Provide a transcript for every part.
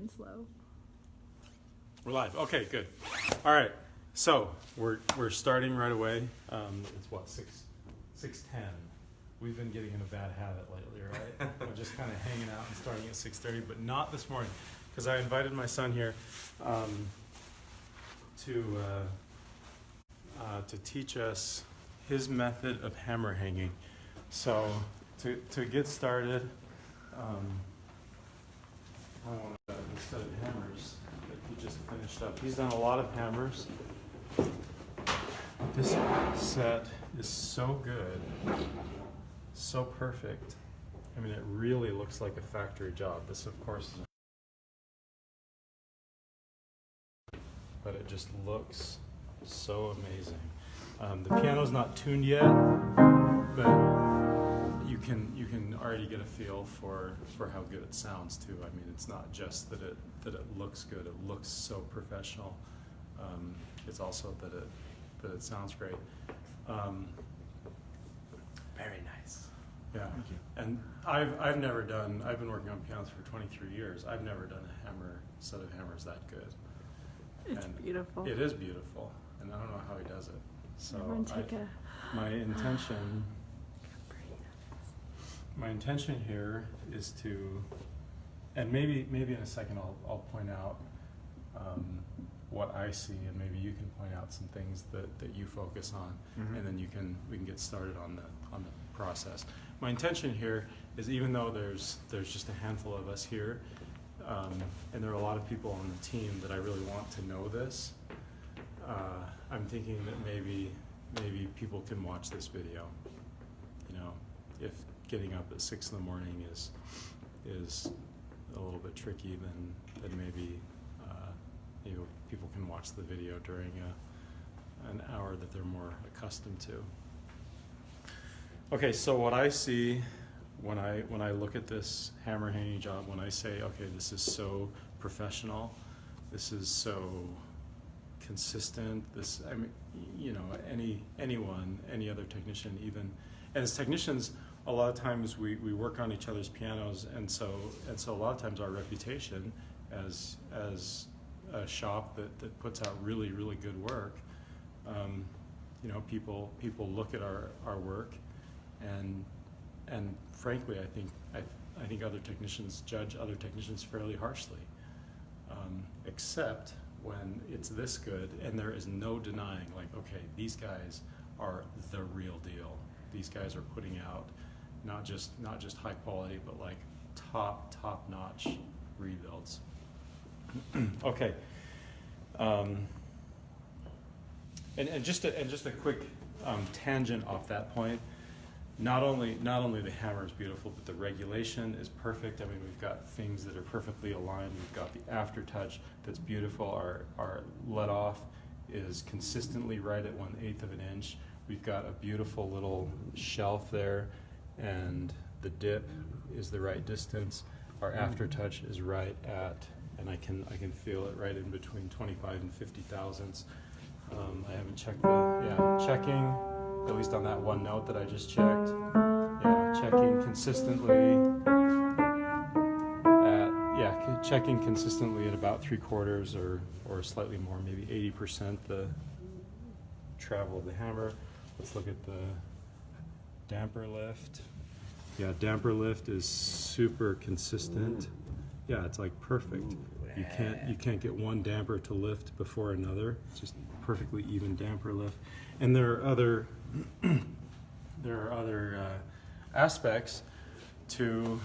Slow. We're live. Okay, good. All right, so we're starting right away. It's what 6:10. We've been getting in a bad habit lately, right? We're just kind of hanging out and starting at 6:30, but not this morning because I invited my son here to teach us his method of hammer hanging. So to get started. I want to, instead of hammers that he just finished up. He's done a lot of hammers. This set is so good, so perfect. I mean, it really looks like a factory job. This, of course, but it just looks so amazing. The piano's not tuned yet, but you can already get a feel for how good it sounds too. I mean, it's not just that it looks good. It looks so professional. It's also that it sounds great. Very nice. Yeah. Thank you. And I've been working on pianos for 23 years. I've never done a set of hammers that good. It's beautiful. It is beautiful, and I don't know how he does it. So my intention here is to, and maybe in a second I'll point out what I see, and maybe you can point out some things that you focus on, and then we can get started on the process. My intention here is, even though there's just a handful of us here, and there are a lot of people on the team that I really want to know this, I'm thinking that maybe people can watch this video. You know, if getting up at 6 in the morning is a little bit tricky, then maybe people can watch the video during an hour that they're more accustomed to. Okay, so what I see when I look at this hammer hanging job, when I say, okay, this is so professional, this is so consistent, I mean, you know, any other technician, even, and as technicians, a lot of times we work on each other's pianos, and so a lot of times our reputation as a shop that puts out really good work, you know, people look at our work, and frankly, I think other technicians judge other technicians fairly harshly, except when it's this good and there is no denying, like, okay, these guys are the real deal. These guys are putting out not just high quality, but like top notch rebuilds. Okay, and just a quick tangent off that point. Not only the hammer is beautiful, but the regulation is perfect. I mean, we've got things that are perfectly aligned. We've got the aftertouch that's beautiful. Our let off is consistently right at 1/8 of an inch. We've got a beautiful little shelf there, and the dip is the right distance. Our aftertouch is right at, and I can feel it right in between 25 and 50 thousandths. I haven't checked checking, at least on that one note that I just checked. Yeah, checking consistently at about 3/4 or slightly more, maybe 80% the travel of the hammer. Let's look at the damper lift. Yeah, damper lift is super consistent. Yeah, it's like perfect. You can't get one damper to lift before another. It's just perfectly even damper lift. And there are other aspects to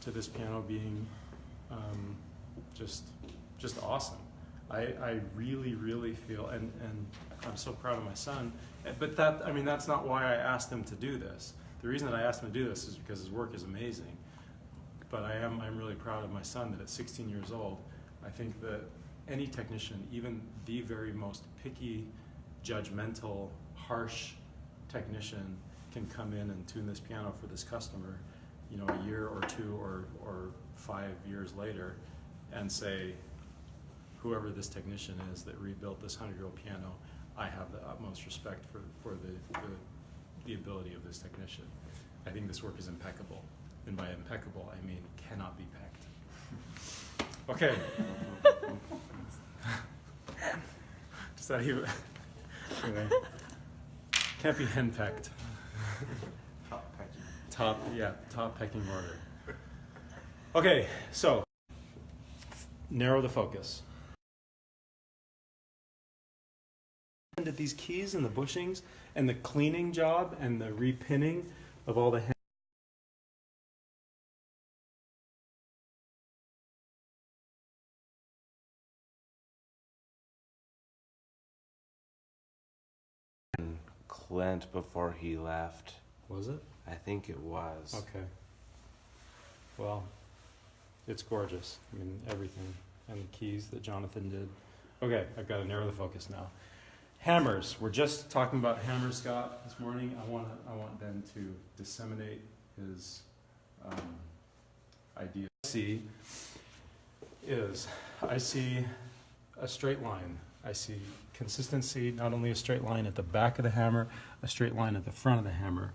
this piano being just awesome. I really feel, and I'm so proud of my son, but that's not why I asked him to do this. The reason that I asked him to do this is because his work is amazing. But I'm really proud of my son that at 16 years old, I think that any technician, even the very most picky, judgmental, harsh technician, can come in and tune this piano for this customer, you know, a year or two or 5 years later, and say, whoever this technician is that rebuilt this 100-year-old piano, I have the utmost respect for the ability of this technician. I think this work is impeccable. And by impeccable, I mean cannot be pecked. Okay. Does that even? Anyway. Can't be henpecked. Top pecking order. Okay, so narrow the focus. At these keys and the bushings and the cleaning job and the repinning of all the Clint before he left. Was it? I think it was. Okay. Well, it's gorgeous. I mean, everything. And the keys that Jonathan did. Okay, I've got to narrow the focus now. Hammers. We're just talking about hammers, Scott, this morning. I want Ben to disseminate his idea. I see a straight line. I see consistency, not only a straight line at the back of the hammer, a straight line at the front of the hammer.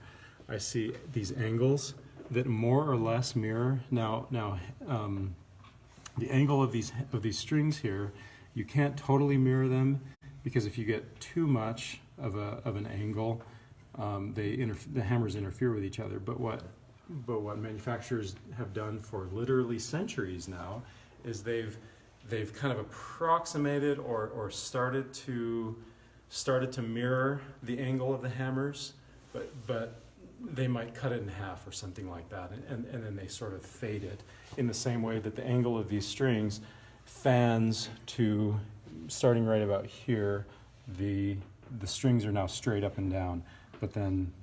I see these angles that more or less mirror. Now, the angle of these strings here, you can't totally mirror them because if you get too much of an angle, the hammers interfere with each other. But what manufacturers have done for literally centuries now is they've kind of approximated or started to mirror the angle of the hammers, but they might cut it in half or something like that, and then they sort of fade it in the same way that the angle of these strings fans to starting right about here. The strings are now straight up and down, but then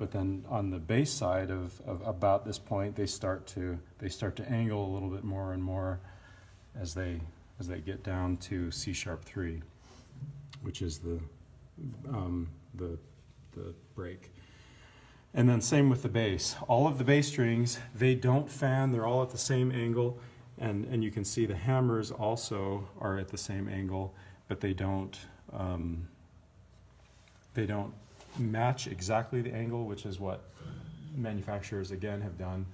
on the bass side of about this point they start to angle a little bit more and more as they get down to C#3, which is the break. And then same with the bass. All of the bass strings, they don't fan, they're all at the same angle, and you can see the hammers also are at the same angle, but they don't match exactly the angle, which is what manufacturers again have done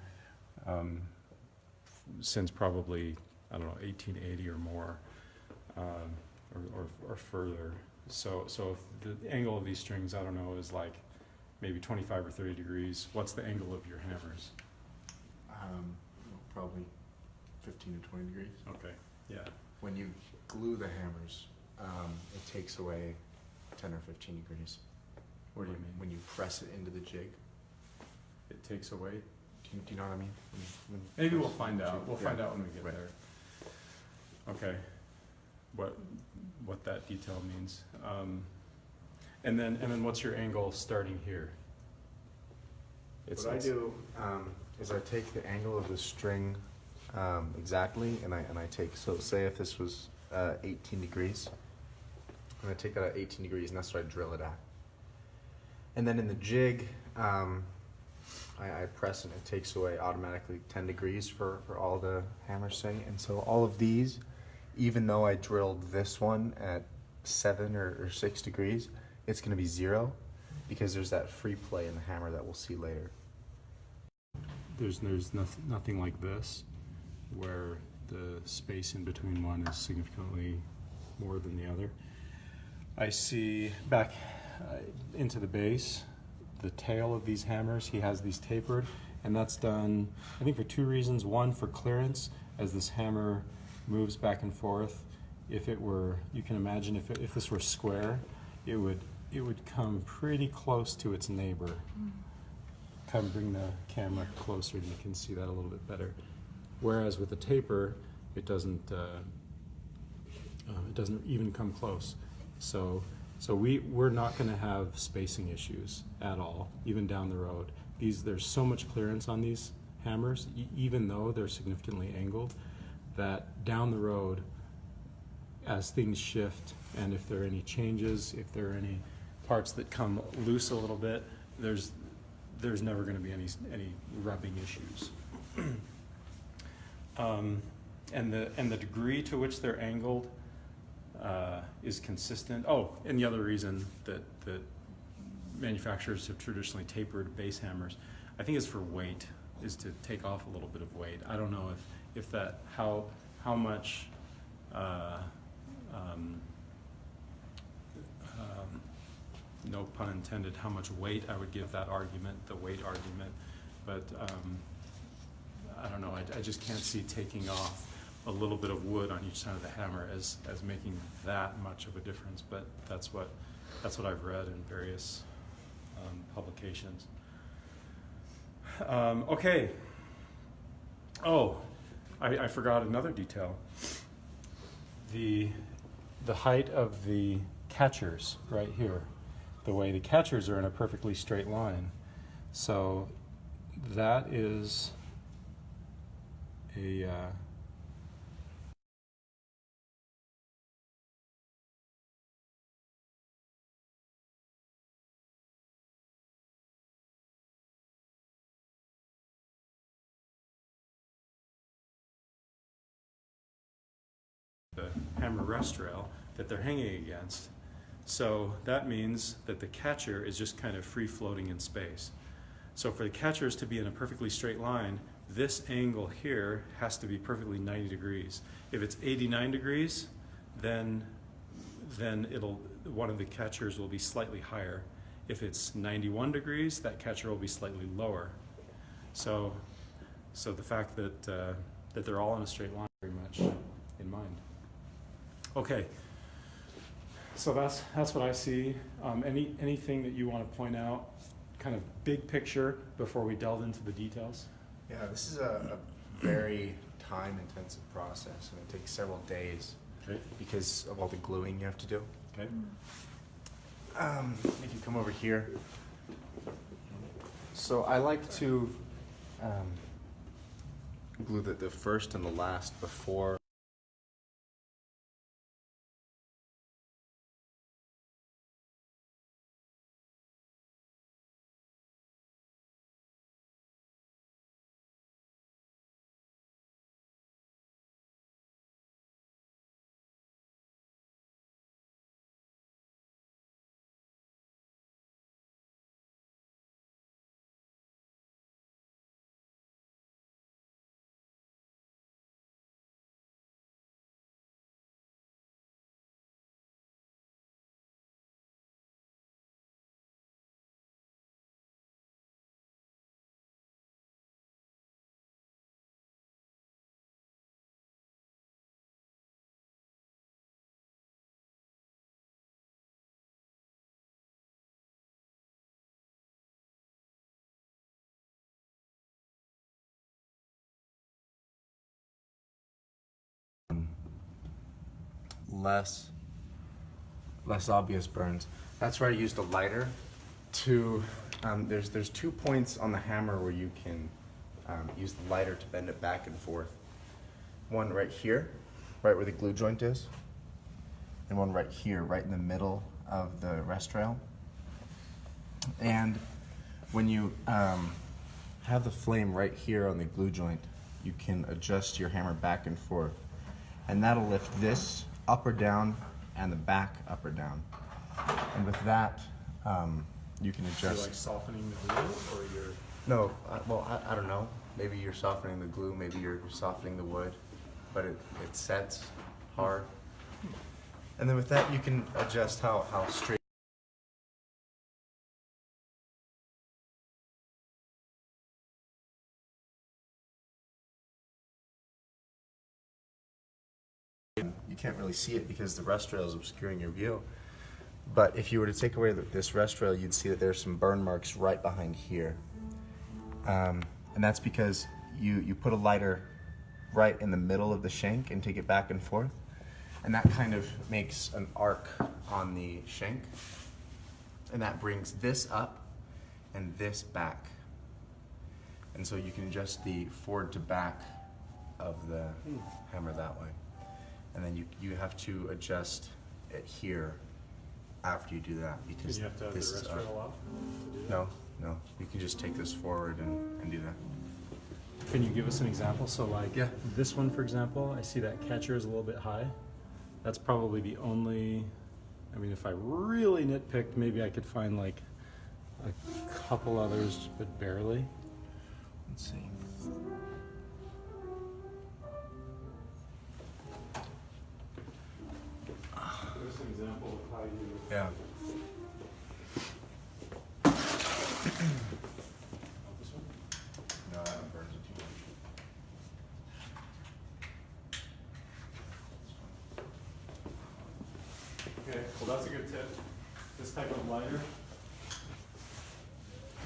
since probably, I don't know, 1880 or more, or further. So if the angle of these strings, I don't know, is like maybe 25 or 30 degrees, what's the angle of your hammers? Probably 15 to 20 degrees. Okay, yeah. When you glue the hammers, it takes away 10 or 15 degrees. What do you mean? When you press it into the jig. It takes away? Do you know what I mean? When Maybe you we'll press find the out. jig. We'll find out when we get Right. there. Okay. What that detail means. And then what's your angle starting here? What I do is I take the angle of the string exactly, and I take, so say if this was 18 degrees, I'm going to take that at 18 degrees, and that's what I drill it at. And then in the jig, I press and it takes away automatically 10 degrees for all the hammers say. And so all of these, even though I drilled this one at 7 or 6 degrees, it's going to be 0 because there's that free play in the hammer that we'll see later. There's nothing like this, where the space in between one is significantly more than the other. I see back into the base, the tail of these hammers, he has these tapered, and that's done, I think, for two reasons. One, for clearance, as this hammer moves back and forth. If it were, you can imagine if this were square, it would come pretty close to its neighbor. Come bring the camera closer and you can see that a little bit better. Whereas with the taper, it doesn't even come close. So we're not going to have spacing issues at all, even down the road. There's so much clearance on these hammers, even though they're significantly angled, that down the road, as things shift, and if there are any changes, if there are any parts that come loose a little bit, there's never going to be any rubbing issues. And the degree to which they're angled is consistent. Oh, and the other reason that manufacturers have traditionally tapered base hammers, I think, is for weight, is to take off a little bit of weight. I don't know if that, how much, no pun intended, how much weight I would give that argument, the weight argument. But I don't know, I just can't see taking off a little bit of wood on each side of the hammer as making that much of a difference. But that's what I've read in various publications. Okay. Oh, I forgot another detail. The height of the catchers right here. The way the catchers are in a perfectly straight line. So that is a the hammer rest rail that they're hanging against. So that means that the catcher is just kind of free floating in space. So for the catchers to be in a perfectly straight line, this angle here has to be perfectly 90 degrees. If it's 89 degrees, then one of the catchers will be slightly higher. If it's 91 degrees, that catcher will be slightly lower. So the fact that they're all in a straight line very much in mind. Okay. So that's what I see. Anything that you want to point out, kind of big picture, before we delve into the details? Yeah, this is a very time-intensive process, and it takes several days because of all the gluing you have to do. Okay. If you come over here, so I like to glue the first and the last before. Less obvious burns. That's where I used a lighter to, there's 2 points on the hammer where you can use the lighter to bend it back and forth. One right here, right where the glue joint is, and one right here, right in the middle of the rest rail. And when you have the flame right here on the glue joint, you can adjust your hammer back and forth. And that'll lift this up or down and the back up or down. And with that, you can adjust. You're like softening the glue, or you're... No, I don't know. Maybe you're softening the glue, maybe you're softening the wood, but it sets hard. And then with that, you can adjust how straight. You can't really see it because the rest rail is obscuring your view. But if you were to take away this rest rail, you'd see that there's some burn marks right behind here. And that's because you put a lighter right in the middle of the shank and take it back and forth. And that kind of makes an arc on the shank. And that brings this up and this back. And so you can adjust the forward to back of the hammer that way. And then you have to adjust it here after you do that, because you have to have the this is rest up. rail up to do that? No. You can just take this forward and do that. Can you give us an example? So like this one, for example, I see that catcher is a little bit high. That's probably the only, I mean, if I really nitpicked, maybe I could find like a couple others, but barely. Let's see. Yeah. No, that one burns it too much. Okay, well that's a good tip. This type of lighter,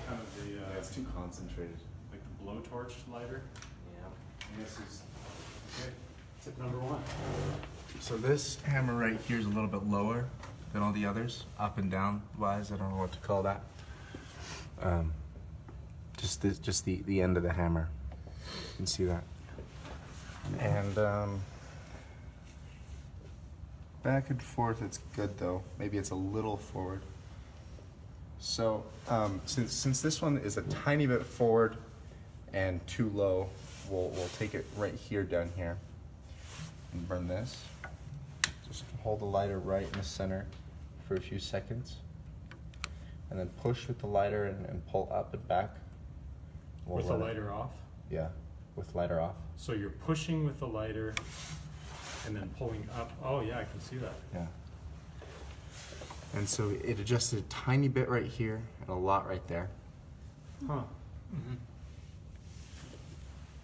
kind of the, Yeah, it's too concentrated. like the blowtorch lighter, Yeah. I guess is, okay, tip number one. So this hammer right here is a little bit lower than all the others, up and down wise. I don't know what to call that. Just the end of the hammer. You can see that. And back and forth, it's good though. Maybe it's a little forward. So since this one is a tiny bit forward and too low, we'll take it right here down here and burn this. Just hold the lighter right in the center for a few seconds, and then push with the lighter and pull up and back. We'll With the let it- lighter off? Yeah, with lighter off. So you're pushing with the lighter and then pulling up. Oh yeah, I can see that. Yeah. And so it adjusted a tiny bit right here and a lot right there. Huh.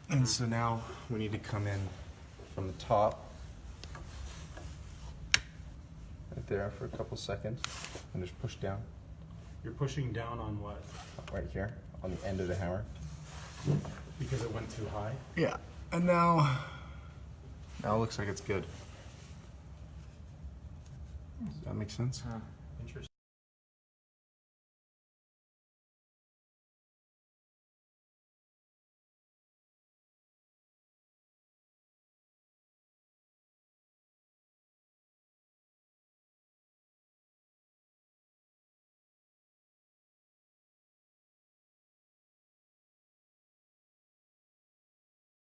And so now we need to come in from the top, right there for a couple seconds, and just push down You're pushing down on what? right here on the end of the hammer. Because it went too high? Yeah. And now it looks like it's good. Does that make sense? Interesting.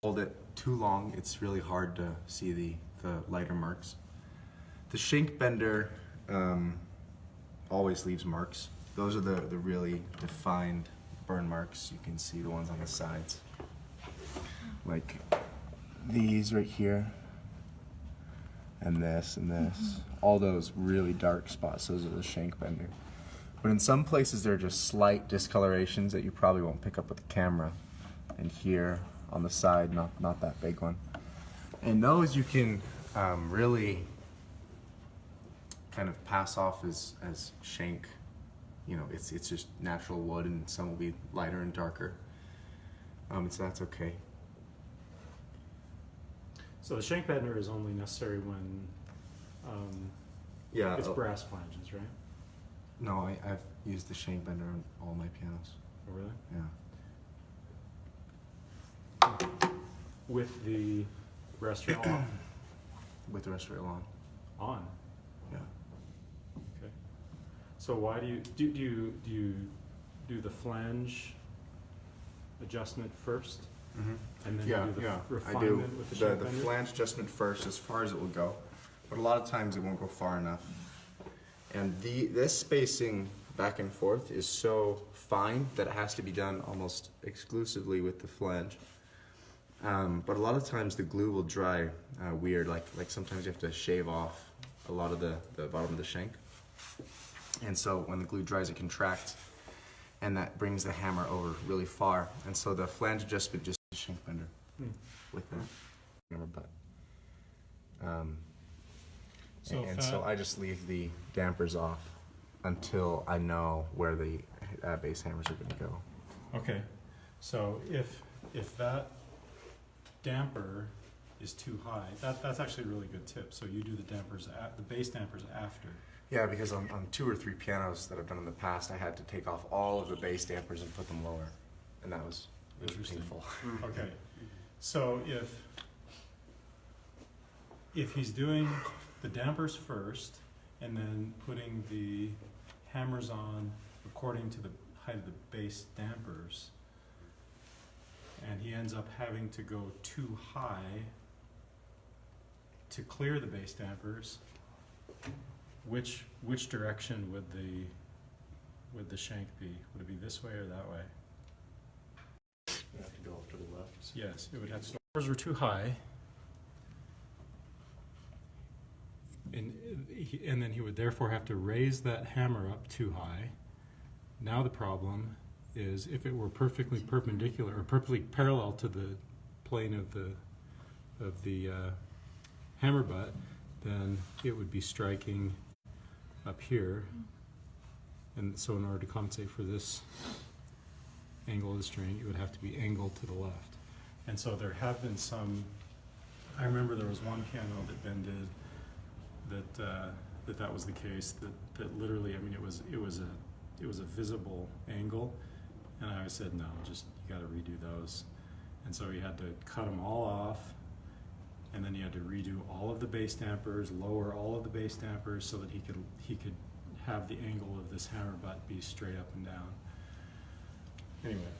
Hold it too long, it's really hard to see the lighter marks. The shank bender always leaves marks. Those are the really defined burn marks. You can see the ones on the sides. Like these right here, and this, and this. All those really dark spots, those are the shank bender. But in some places there are just slight discolorations that you probably won't pick up with the camera. And here on the side, not that big one. And those you can really kind of pass off as shank. You know, it's just natural wood, and some will be lighter and darker. So that's okay. So the shank bender is only necessary when Yeah. it's brass flanges, right? No, I've used the shank bender on all my pianos. Oh, really? Yeah. With the restaurant off? With the rest of it on. On. Yeah. Okay. So why do you do the flange adjustment first, and then Yeah, you do the yeah. I do refinement with the shank the bender? flange adjustment first, as far as it will go. But a lot of times it won't go far enough. And this spacing back and forth is so fine that it has to be done almost exclusively with the flange. But a lot of times the glue will dry weird, like sometimes you have to shave off a lot of the bottom of the shank. And so when the glue dries, it contracts, and that brings the hammer over really far. And so the flange adjustment just shank bender with that hammer butt. So And so I just leave the dampers off until I know where the bass hammers are going to go. Okay, so if that damper is too high, that's actually a really good tip. So you do the dampers the bass dampers after. Yeah, because on 2 or 3 pianos that I've done in the past, I had to take off all of the bass dampers and put them lower, and that was Interesting. painful. Okay, so if he's doing the dampers first and then putting the hammers on according to the height of the bass dampers, and he ends up having to go too high to clear the bass dampers, which direction would the shank be? Would it be this way or that way? You have to go off to the left. Yes, it would have to. Dampers were too high. and then he would therefore have to raise that hammer up too high. Now the problem is if it were perfectly perpendicular or perfectly parallel to the plane of the hammer butt, then it would be striking up here. And so in order to compensate for this angle of the string, it would have to be angled to the left. And so there have been some, I remember there was one piano that Ben did that was the case, that literally, I mean, it was a visible angle, and I said, no, just, you gotta redo those. And so he had to cut them all off, and then he had to redo all of the bass dampers, lower all of the bass dampers so that he could have the angle of this hammer butt be straight up and down. Anyway.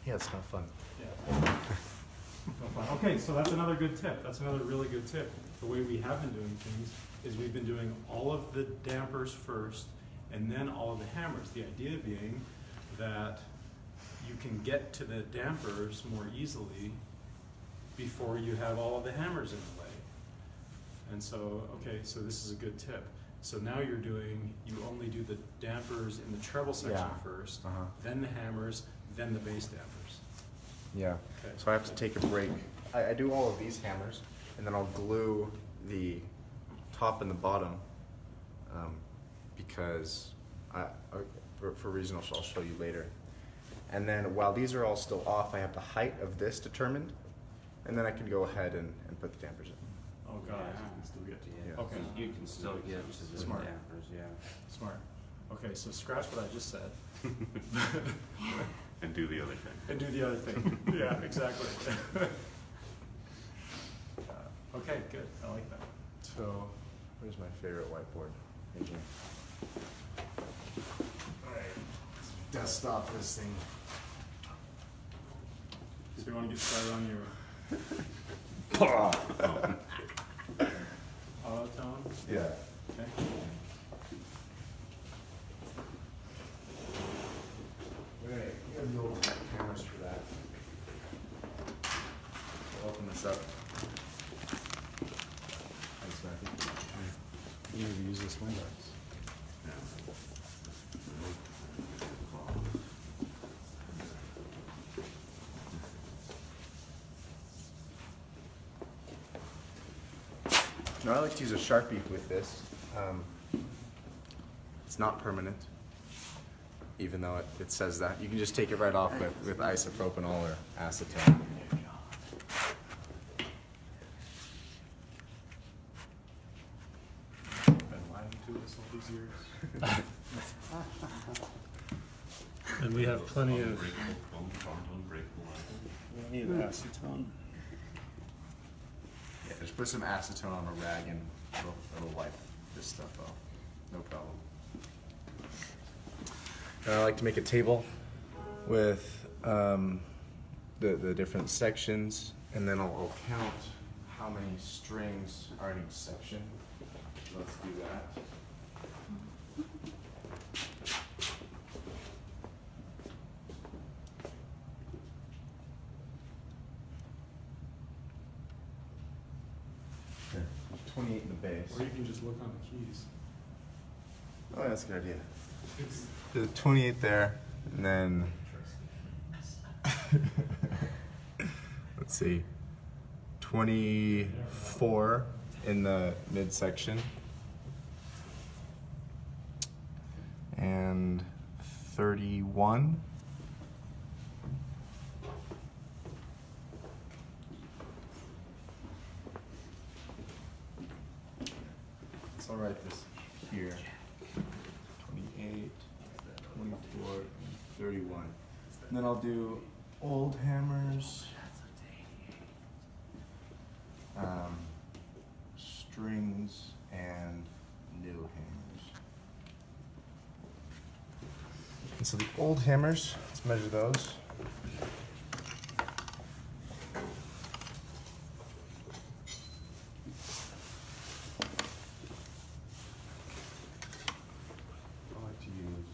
Yeah, it's not fun. Yeah. No fun. Okay, so that's another good tip. That's another really good tip. The way we have been doing things is we've been doing all of the dampers first and then all of the hammers. The idea being that you can get to the dampers more easily before you have all of the hammers in the way. And so, okay, so this is a good tip. So now you only do the dampers in the treble section first, then the hammers, then the bass dampers. Yeah. Okay. So I have to take a break. I do all of these hammers, and then I'll glue the top and the bottom because for reasons I'll show you later. And then while these are all still off, I have the height of this determined, and then I can go ahead and put the dampers in. Oh god, you can still get to it. Yeah. Okay. You can still get to the Smart. dampers, yeah. Smart. Okay, so scratch what I just said. And do the other thing. And do the other thing. Yeah, exactly. Okay, good. I like that. So, where's my favorite whiteboard? Right here. All right, let's dust off this thing. So you want to get started on your auto tone? Yeah. Okay. Right, you have the old cameras for that. I'll open this up. Thanks, Matthew. You need to use this window. No, I like to use a Sharpie with this. It's not permanent, even though it says that. You can just take it right off with isopropanol or acetone. Been lying to us all these years. And we have plenty of. Unbreakable. We need acetone. Yeah, just put some acetone on a rag and it'll wipe this stuff off. No problem. And I like to make a table with the different sections, and then I'll count how many strings are in each section. Let's do that. Okay. 28 in the bass. Or you can just look on the keys. Oh, that's a good idea. The 28 there, and then let's see, 24 in the midsection, and 31. So I'll write this here. 28, 24, and 31. And then I'll do old hammers, strings, and new hammers. And so the old hammers, let's measure those. I like to use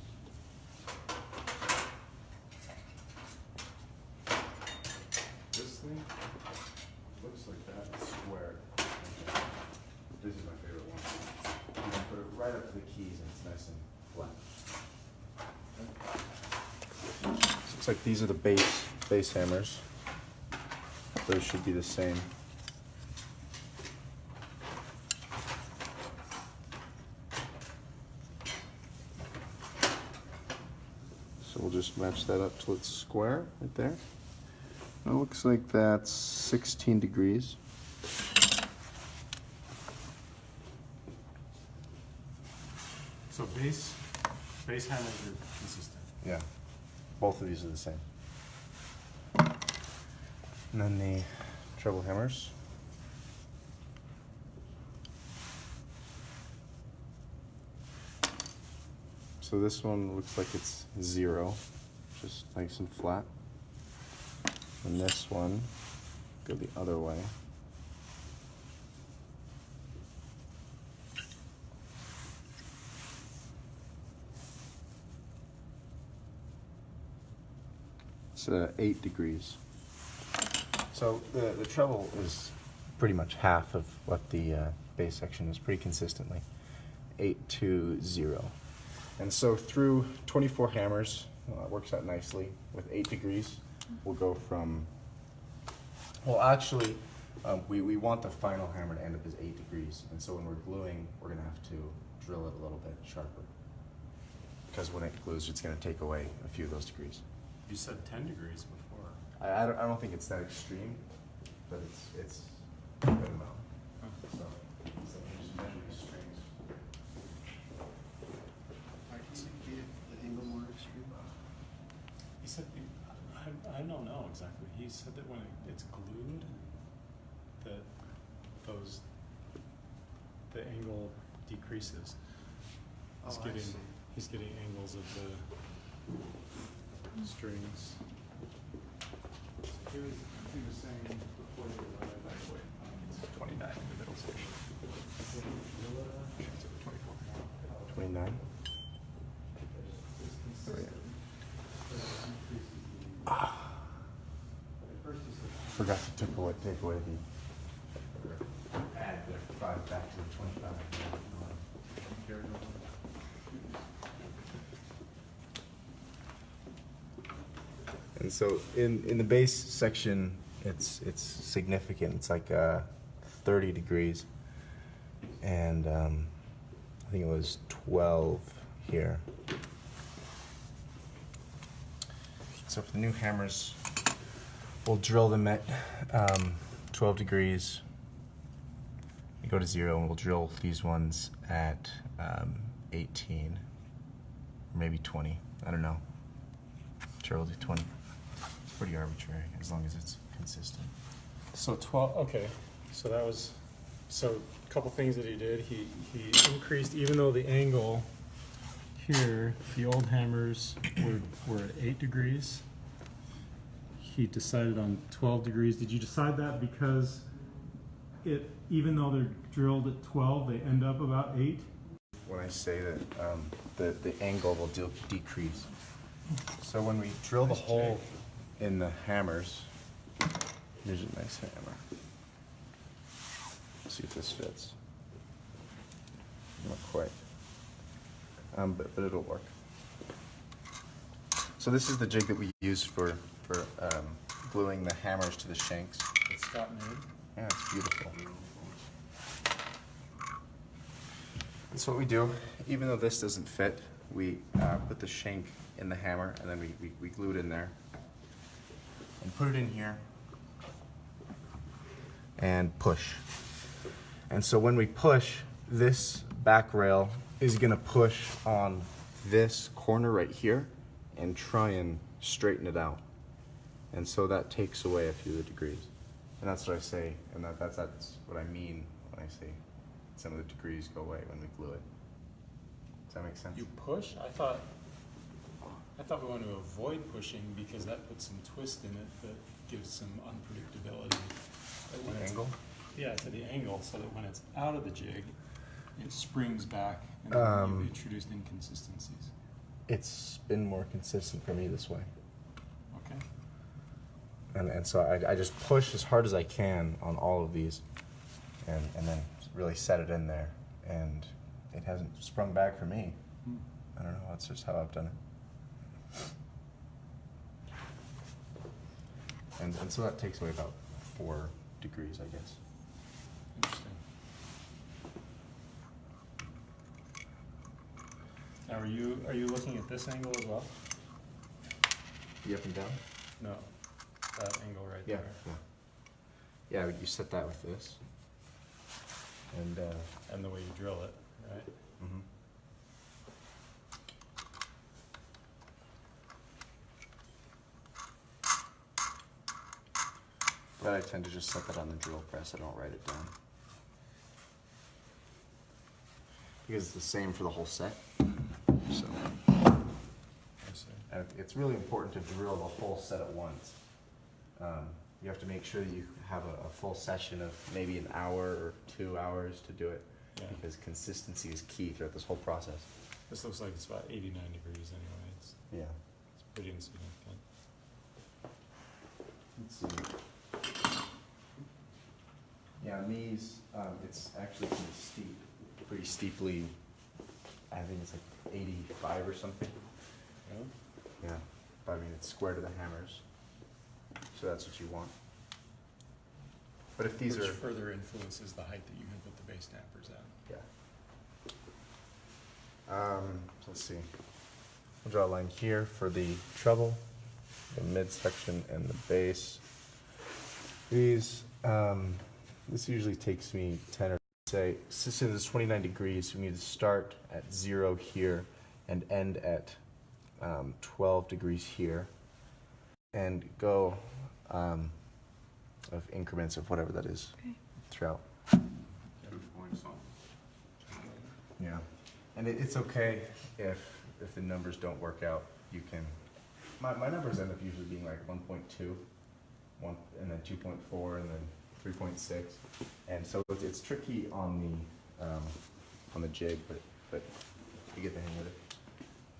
this thing. Looks like that. It's square. This is my favorite one. nice and flat. Looks like these are the base hammers. Those should be the same. So we'll just match that up till it's square right there. It looks like that's 16 degrees. So base hammers are consistent. Yeah, both of these are the same. And then the treble hammers. So this one looks like it's 0, just nice and flat. And this one, go the other way. It's 8 degrees. So the treble is pretty much half of what the bass section is, pretty consistently. 8 to 0. And so through 24 hammers, it works out nicely. With 8 degrees, we'll go from, well actually, we want the final hammer to end up as 8 degrees. And so when we're gluing, we're gonna have to drill it a little bit sharper. Because when it glues, it's gonna take away a few of those degrees. You said 10 degrees before. I don't think it's that extreme, but it's a good amount. So we just measure these strings. The angle more extreme. He said, I don't know exactly. He said that when it's glued, that the angle decreases. Oh, I see. He's getting angles of the strings. He was saying before you were it's 29 in the middle section. 24. 29. Forgot to take away the add the 5 back to the 25. And so in the bass section, it's significant. It's like 30 degrees, and I think it was 12 here. So for the new hammers, we'll drill them at 12 degrees. We go to 0, and we'll drill these ones at 18, or maybe 20. I don't know. Sure, we'll do 20. It's pretty arbitrary as long as it's consistent. So 12. Okay. So that was. So a couple things that he did. He increased, even though the angle here, the old hammers were at 8 degrees. He decided on 12 degrees. Did you decide that because even though they're drilled at 12, they end up about 8? When I say that the angle will decrease. So when we drill the hole in the hammers, here's a nice hammer. Let's see if this fits. Not quite, but it'll work. So this is the jig that we use for gluing the hammers to the shanks. That Scott made. Yeah, it's beautiful. That's what we do. Even though this doesn't fit, we put the shank in the hammer, and then we glue it in there and put it in here and push. And so when we push, this back rail is gonna push on this corner right here and try and straighten it out. And so that takes away a few of the degrees. And that's what I say, and that's what I mean when I say some of the degrees go away when we glue it. Does that make sense? You push? I thought we wanted to avoid pushing because that puts some twist in it that gives some unpredictability. The angle? Yeah, to the angle, so that when it's out of the jig, it springs back and then you've introduced inconsistencies. It's been more consistent for me this way. Okay. And so I just push as hard as I can on all of these and then really set it in there. And it hasn't sprung back for me. Hmm. I don't know, that's just how I've done it. And so that takes away about 4 degrees, I guess. Interesting. Now, are you looking at this angle as well? The up and down? No, that angle right Yeah, there. yeah. Yeah, you set that with this. And, And the way you drill it, right? mhm. But I tend to just set that on the drill press, I don't write it down. Because it's the same for the whole set, so. I see. And it's really important to drill the whole set at once. You have to make sure that you have a full session of maybe an hour or 2 hours to do it, Yeah. because consistency is key throughout this whole process. This looks like it's about 89 degrees anyway. Yeah. It's pretty insignificant. Let's see. Yeah, on these, it's actually pretty steep, pretty steeply, I think it's like 85 or something. Really? Yeah, but I mean, it's square to the hammers, so that's what you want. But if these Which are, further influences the height that you can put the base dampers at. yeah. So let's see. We'll draw a line here for the treble, the midsection, and the bass. These, this usually takes me 10 or say, since it's 29 degrees, we need to start at 0 here and end at 12 degrees here, and go of increments of whatever that is Okay. throughout. 2 points on. Yeah, and it's okay if the numbers don't work out. You can, my numbers end up usually being like 1.2, and then 2.4, and then 3.6, and so it's tricky on the jig, but you get the hang of it.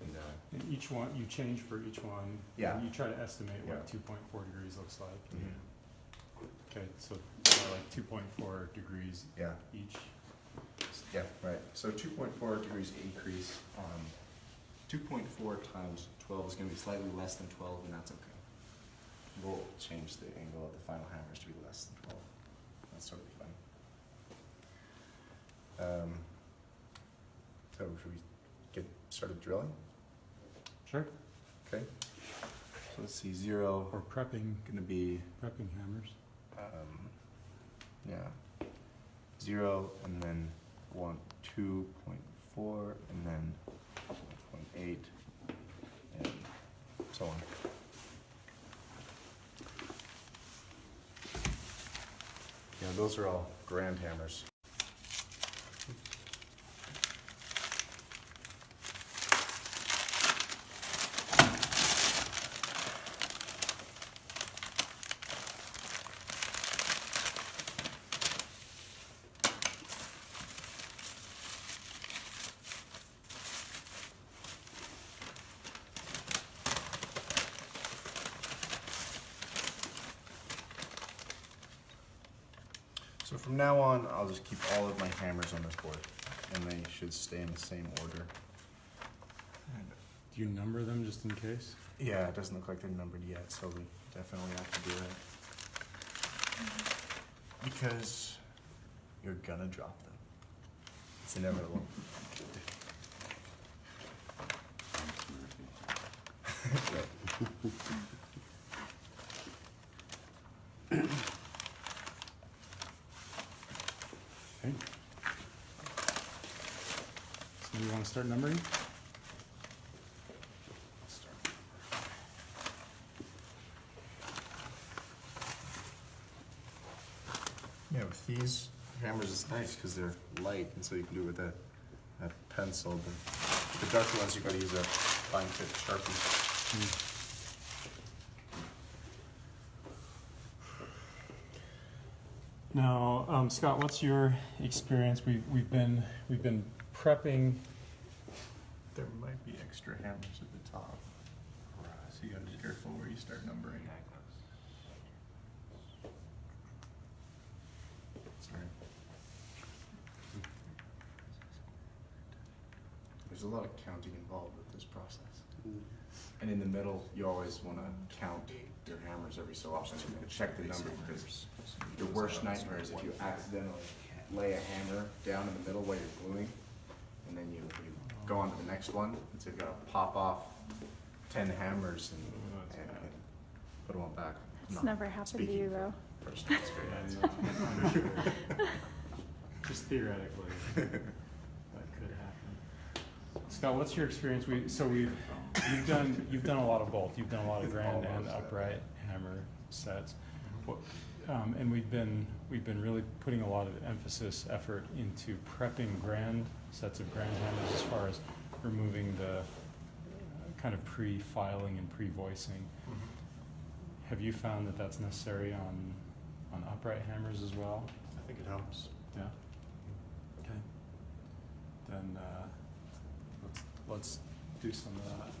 And, And each one, you change for each one. Yeah. And you try to estimate what Yeah. 2.4 degrees looks like. Mhm. Okay, so like 2.4 degrees yeah, each. yeah, right. So 2.4 degrees increase. 2.4 times 12 is going to be slightly less than 12, and that's okay. We'll change the angle of the final hammers to be less than 12. That's totally fine. So should we get started drilling? Sure. Okay. So let's see, 0 Or prepping going to be, hammers. yeah, 0, and then 2.4, and then 0.8, and so on. Yeah, those are all grand hammers. So from now on, I'll just keep all of my hammers on this board, and they should stay in the same order. Do you number them just in case? Yeah, it doesn't look like they're numbered yet, so we definitely have to do that. Because you're gonna drop them. It's inevitable. Okay. So you want to start numbering? Yeah, with these hammers, it's nice because they're light, and so you can do it with a pencil. The darker ones, you gotta use a fine tip Sharpie. Now, Scott, what's your experience? We've been prepping. There might be extra hammers at the top. So you gotta be careful where you start numbering. Sorry. there's a lot of counting involved with this process. And in the middle, you always want to count your hammers every so often and check the number, because your worst nightmare is if you accidentally lay a hammer down in the middle while you're gluing, and then you go on to the next one, and so you've got to pop off 10 hammers and put them all back. It's Not never happened to speaking you, for though. Personal experience. I'm sure. Just theoretically, that could happen. Scott, what's your experience? You've done a lot of both. You've done a lot of grand and upright hammer sets. And we've been really putting a lot of effort into prepping grand sets of grand hammers as far as removing the kind of pre-filing and pre-voicing. Have you found that that's necessary on upright hammers as well? I think it helps. Yeah. Okay. Then let's do some of that.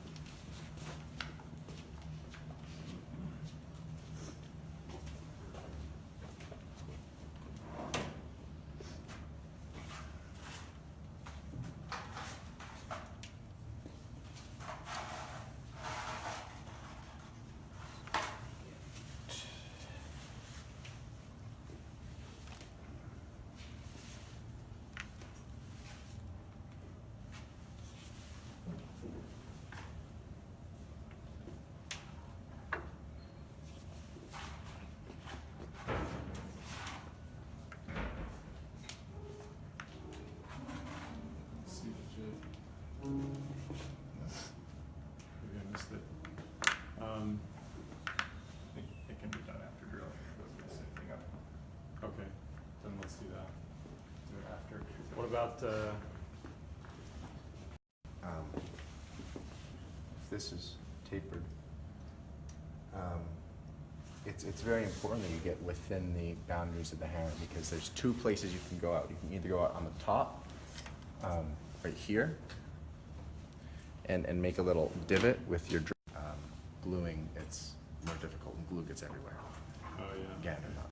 Maybe I missed it. I think it can be done after drilling. It doesn't mess anything up. Okay, then let's do that. Do it after. What about, If this is tapered, it's very important that you get within the boundaries of the hammer, because there's two places you can go out. You can either go out on the top, right here, and make a little divot with your gluing. It's more difficult, and glue gets everywhere. oh yeah, Again, or not.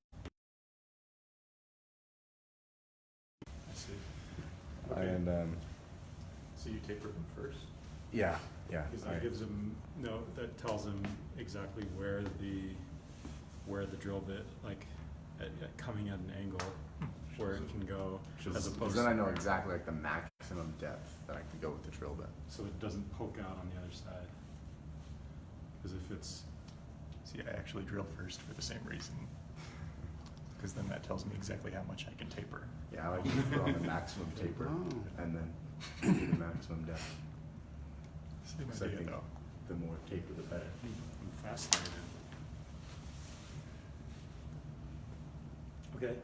I see. Okay. And So you taper them first? yeah. Because that gives them, that tells them exactly where the drill bit, like, coming at an angle, where it can go, as opposed then to. I know exactly like the maximum depth that I can go with the drill bit. So it doesn't poke out on the other side. Because if it's, See, I actually drill first for the same reason. Because then that tells me exactly how much I can taper. Yeah, I like to put on the maximum taper and then do the maximum depth. Same 'Cause I idea think though. the more taper, the better. I'm fascinated. Okay.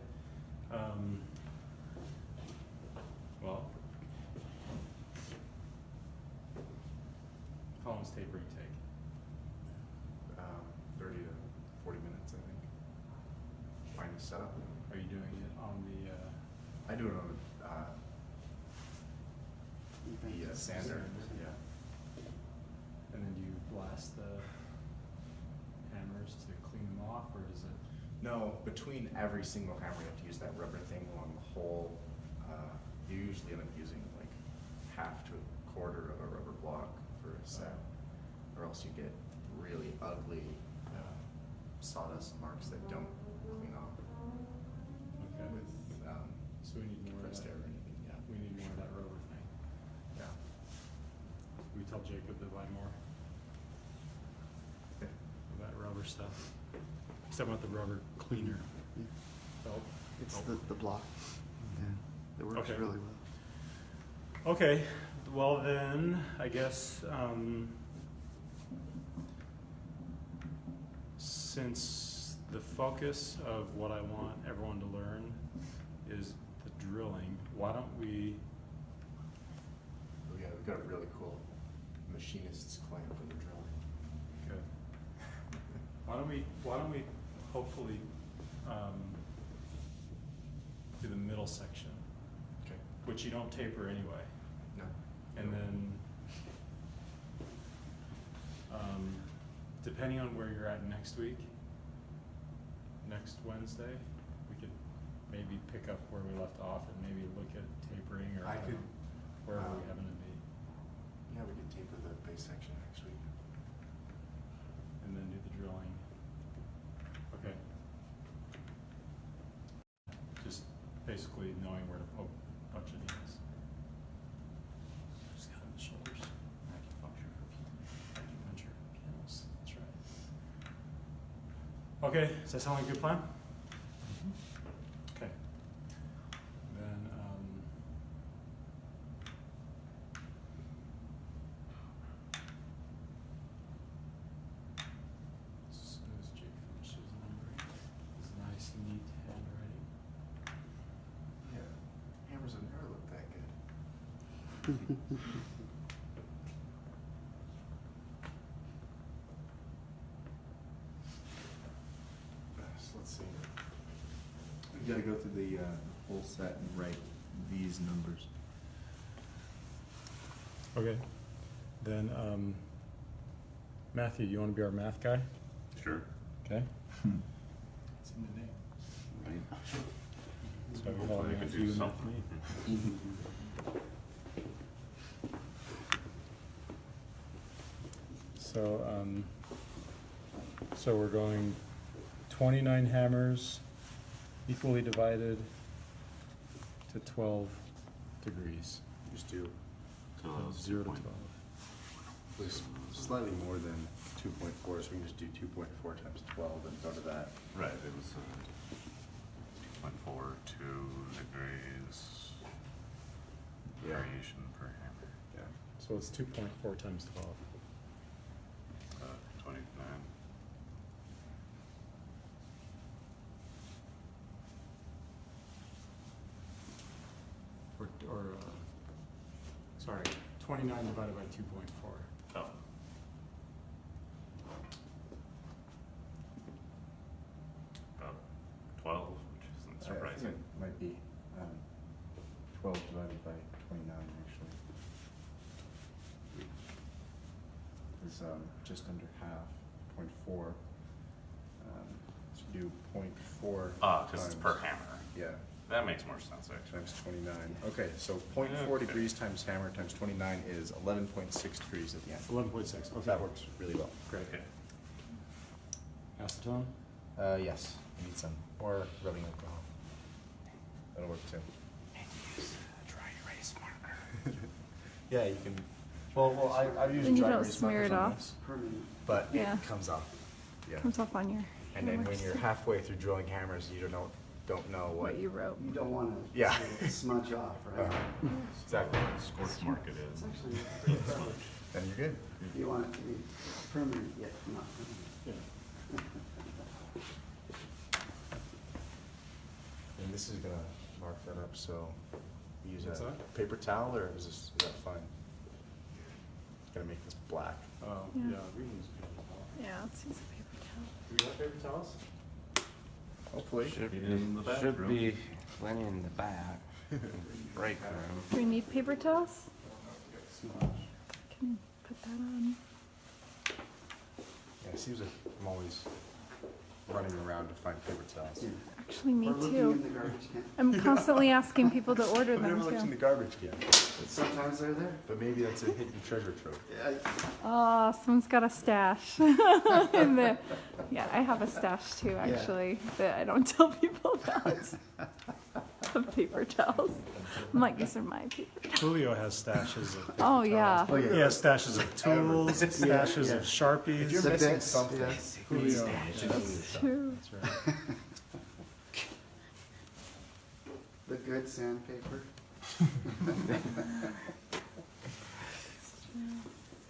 Well, how long does tapering take? 30 to 40 minutes, I think. Find the setup. Are you doing it on the, I do it on the sander. Yeah. and then do you blast the hammers to clean them off, or is it? No, between every single hammer, you have to use that rubber thing along the whole. You usually end up using like half to a quarter of a rubber block for a set, or else you get really ugly sawdust marks that don't clean off Okay. with So we need more of compressed that. air or anything. Yeah. We need more of that rubber thing. Yeah. We tell Jacob to buy more Okay. of that rubber stuff. Except about the rubber cleaner. Felt. It's the block. Yeah, it works Okay. really well. Okay, well then, I guess, since the focus of what I want everyone to learn is the drilling, why don't we, Oh, yeah, we've got a really cool machinist's clamp for the drilling. good. Why don't we hopefully, do the middle section, Okay. which you don't taper anyway. No. And then, depending on where you're at next week, next Wednesday, we could maybe pick up where we left off and maybe look at tapering or I could, wherever we happen to be. Yeah, we could taper the base section actually. and then do the drilling. Okay. Just basically knowing where to poke bunch of needles. Just got on the shoulders. Acupuncture for pianos. That's right. Okay, does that sound like a good plan? Okay. Then, as soon as Jake finishes numbering, his nice, neat handwriting. Yeah, hammers have never looked that good. So let's see. You gotta go through the whole set and write these numbers. Okay. Then, Matthew, you want to be our math guy? Sure. Okay. It's in the name. Right. So Hopefully I'll I can math do you, math something. me. So we're going 29 hammers equally divided to 12 degrees. Just do So From it's 0 to 2.4. 12. s- slightly more than 2.4, so we can just do 2.4 times 12 and go to that. Right, it was 2.42 degrees Yeah. variation per hammer. Yeah. So it's 2.4 times 12. 29. Sorry, 29 divided by 2.4. Oh. About 12, which isn't I think surprising. it might be 12 divided by 29, actually. It's just under half, 0.4. So do 0.4 Ah, because it's times- per hammer. Yeah, That makes more sense, actually. times 29. Okay, so 0.4 Okay. degrees times hammer times 29 is 11.6 degrees at the end. 11.6. Okay. That works really well. Great. Okay. Acetone? Yes, you need some, or rubbing alcohol. That'll work too. Dry erase marker. Yeah, you can, well, I've used Then you dry don't erase smear it markers on off. this, Permanent. but Yeah. it comes off. Yeah. Comes off on your And then when hammers. you're halfway through drilling hammers, you don't know what. What you wrote. You don't want to Yeah. smudge off, right? Exactly. Scorch mark it It's is. actually, Then you're good. you want it to be permanent yet not permanent. Yeah. And this is gonna mark that up, so we use What's a that? paper towel, or is that fine? Gonna make this black. Oh, Yeah. yeah, we can use paper towel. Yeah, let's use a paper towel. Do we have paper towels? Hopefully. Should In the be, back should room. be plenty in the back. Break room. Do we need paper towels? Can you put that on? Yeah, it seems like I'm always running around to find paper towels. Yeah. Actually, me Or looking too. in the garbage can. I'm constantly asking people to order I've never them looked in too. the garbage can, Sometimes they're there. but maybe that's a hidden treasure trove. Yeah, Oh, someone's got a stash in there. Yeah, I have a stash too, actually, but I don't tell people about. Of paper towels. I'm like, these are my paper towels. Julio has stashes of paper Oh, yeah. towels. He has stashes of tools, stashes yeah. of Sharpies. If you're The missing bits, something, yeah. Julio. That's true. That's right. The good sandpaper.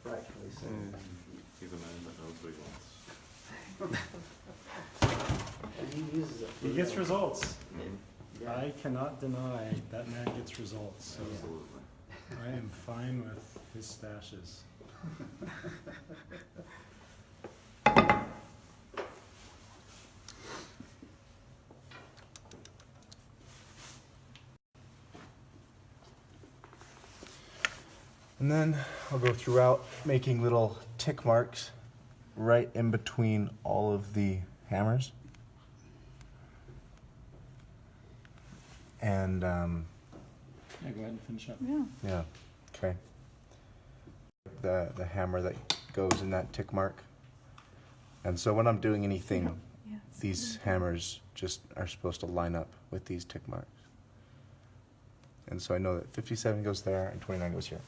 Rightfully so. He's a man that knows what he wants. And he uses it. for He gets real. results. Yeah. I cannot deny that man gets results. So Absolutely. I am fine with his stashes. And then I'll go throughout making little tick marks right in between all of the hammers. And Yeah, go ahead and finish up. Yeah. yeah, okay. the hammer that goes in that tick mark. And so when I'm doing anything, Yeah, these hammers just are supposed to line up with these tick marks. And so I know that 57 goes there and 29 goes here.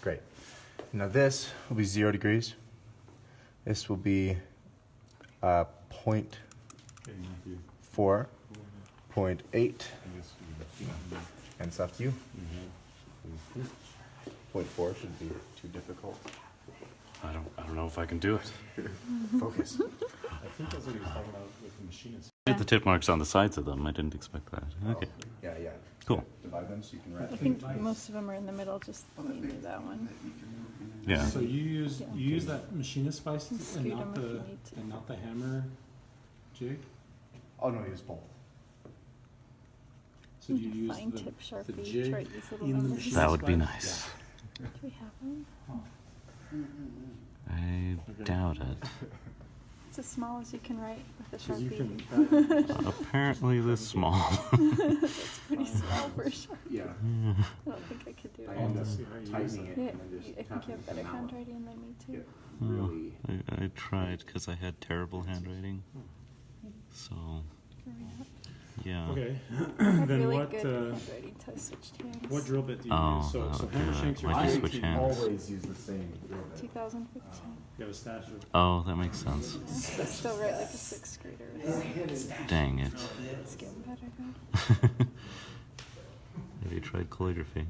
Great. Now this will be 0 degrees. This will be 0.4, Okay, Matthew. 0.8, and it's up to you. 0.4 shouldn't be too difficult. I don't know if I can do it. Focus. I think that's what he was talking about with the machinists. The tip marks on the sides of them. I didn't expect that. Okay. Yeah, yeah. Cool. Divide them so you can I wrap. think most of them are in the middle, just maybe that one. Yeah. So you use that machinist spice And and scoot not 'em if the you need to. and not the hammer jig? Oh no, use both. So do you use Fine the tip Sharpie to jig write these little in the numbers. machine? That would be spice? nice. Do we have one? I doubt it. It's as small as you can write with a 'Cause you Sharpie. can Apparently this small. It's pretty small for a Sharpie. Yeah. I don't think I could do I it. end up see how you use tightening it. it Yeah, and then just I think tapping you have with better the mallet. handwriting than me too. Get Oh, really. I tried because I had terrible handwriting. So, Hurry up. yeah. Okay. I had Then really what good uh, handwriting till I switched hands. what drill bit do you Oh, use? So that would be hammer right. shanks are Why'd you I switch 218. hands? always use the same drill bit. 2015. You have a stash of Oh, that makes sense. I still write like a sixth grader. Dang it. It's getting better though. Have you tried calligraphy?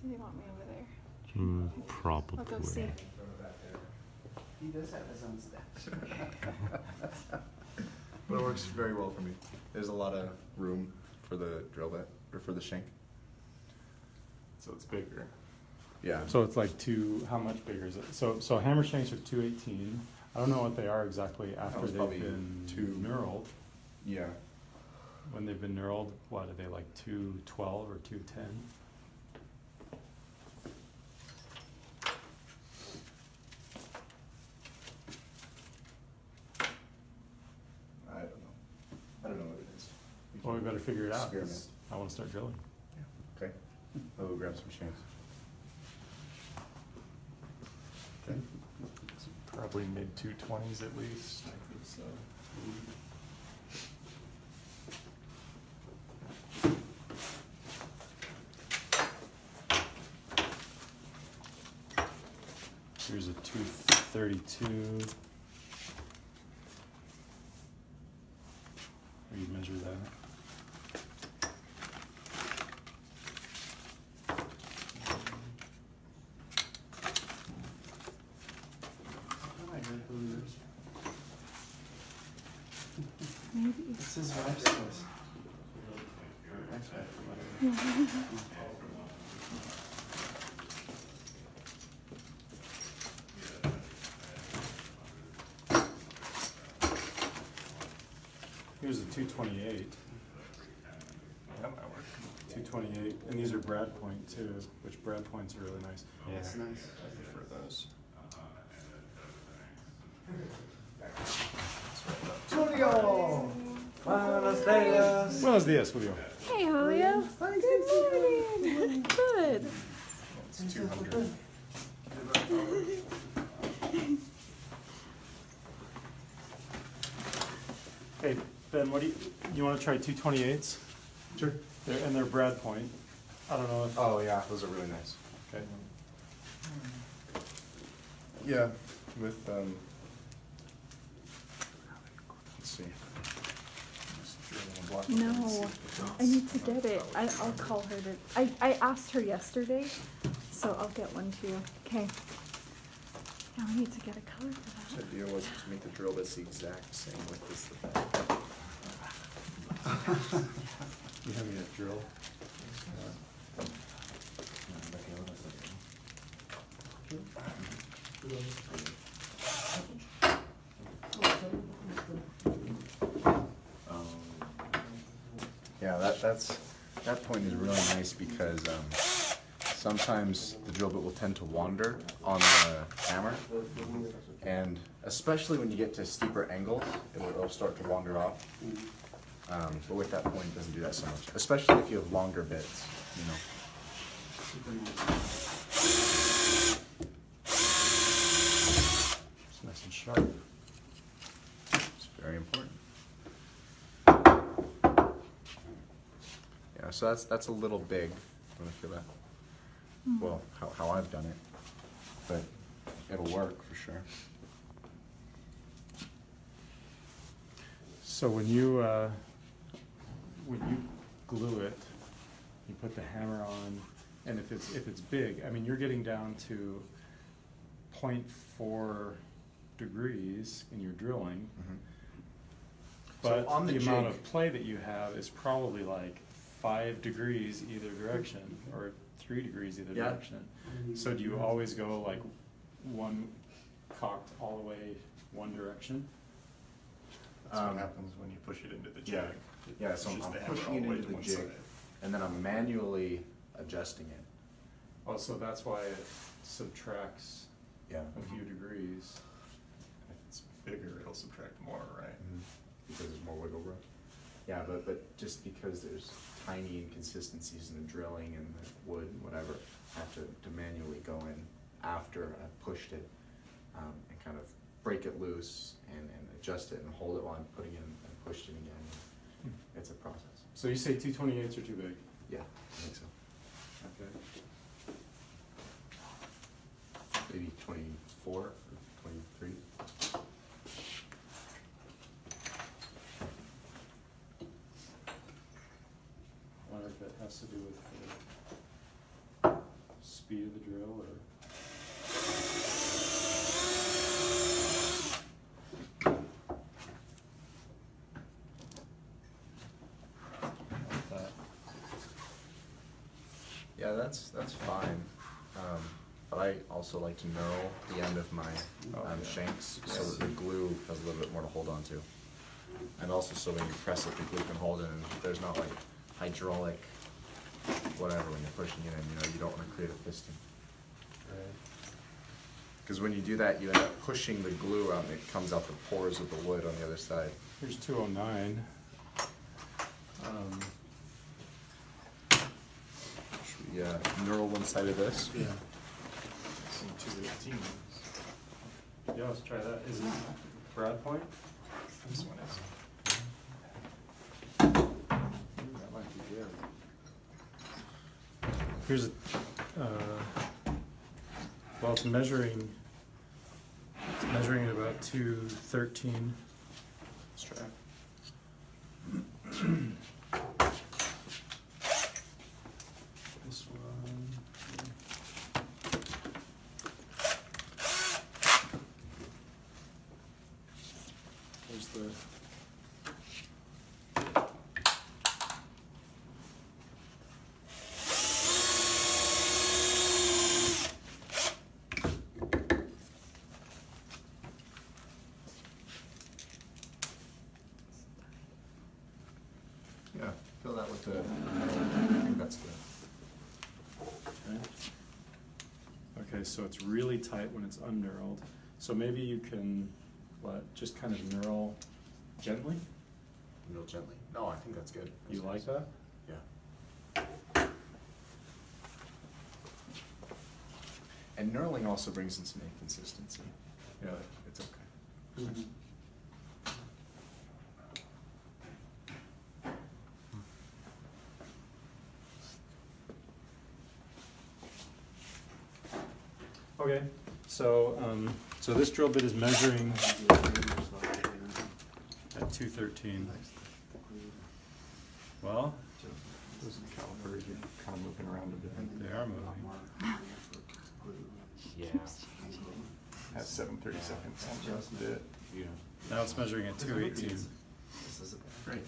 Do you want me over there? Probably. I'll go see. He does have his own stash. But it works very well for me. There's a lot of room for the drill bit, or for the shank. so it's bigger. Yeah. So it's like how much bigger is it? So hammer shanks are 218. I don't know what they are exactly after was they've probably been two- knurled. Yeah. When they've been knurled, what are they, like 212 or 210? I don't know. I don't know what it is. Well, we better figure it out. 'cause Experiment. I want to start drilling. Okay. I'll go grab some shanks. Okay. It's probably mid 220s at least. I think so. Here's a 232. Where you measure that? Maybe. It's his wife's house. Here's a 228. That might work. 228, and these are brad point too, which brad points are really nice. It's nice. I prefer those. Julio! Buenos dias, Julio. Hey, Julio. Good morning. Good. It's 200. Hey, Ben, what do you want to try 228s? Sure. And they're brad point. I don't know if, Oh yeah, those are really nice. okay. Yeah, with let's see. Just drill in a block. No, I need to get it. I'll call her to. I asked her yesterday, so I'll get one too. Okay. Now I need to get a color for The that. idea was to make the drill bits the exact same width as the back. You have me a drill? Yeah, that point is really nice because sometimes the drill bit will tend to wander on the hammer, and especially when you get to steeper angles, it'll start to wander off. But with that point, it doesn't do that so much, especially if you have longer bits, you know. sharp. It's very important. Yeah, so that's a little big. I feel that. Well, how I've done it, but it'll work for sure. So when you glue it, you put the hammer on, and if it's big, I mean, you're getting down to 0.4 degrees in your drilling, but So on the amount jig- of play that you have is probably like 5 degrees either direction, or 3 degrees either Yeah. direction. So do you always go like one cocked all the way one direction? That's what happens when you push it into the jig. Yeah, It so I'm pushes the hammer pushing all it the way into to the one jig, side. and then I'm manually adjusting it. Oh, so that's why it subtracts Yeah. a few degrees. If it's bigger, it'll subtract more, right? Because there's more wiggle room. Yeah, but just because there's tiny inconsistencies in the drilling and the wood and whatever, I have to manually go in after I've pushed it, and kind of break it loose and adjust it and hold it while I'm putting it in and pushed it again. It's a process. So you say 228s are too big? Yeah, I think so. Okay. Maybe 24 or 23. I wonder if it has to do with the speed of the drill or. Like that. Yeah, that's fine. But I also like to knurl the end of my yeah. shanks so that the glue has a little bit more to hold on to. And also so when you press it, the glue can hold it and there's not like hydraulic whatever when you're pushing it in, you don't want to create a piston. Because when you do that, you end up pushing the glue out and it comes out the pores of the wood on the other side. Here's 209. Should we knurl one side of this? Yeah. Some 218s. Yeah, let's try that. Is it Brad point? This one is. That might be good. Here's a, well, it's measuring at about 213. Let's try. This one. There's the. Yeah, fill that with the, I think that's good. Okay, so it's really tight when it's unknurled. So maybe you can, just kind of knurl gently? Real gently. No, I think that's good. You like that? Yeah. And knurling also brings in some inconsistency. Yeah. It's okay. Okay, so, so this drill bit is measuring at 213. Well, Those calipers are kind of moving around a bit. they are moving. Yeah. At 7:30 seconds, just it. Yeah. Now it's measuring at 218. Great.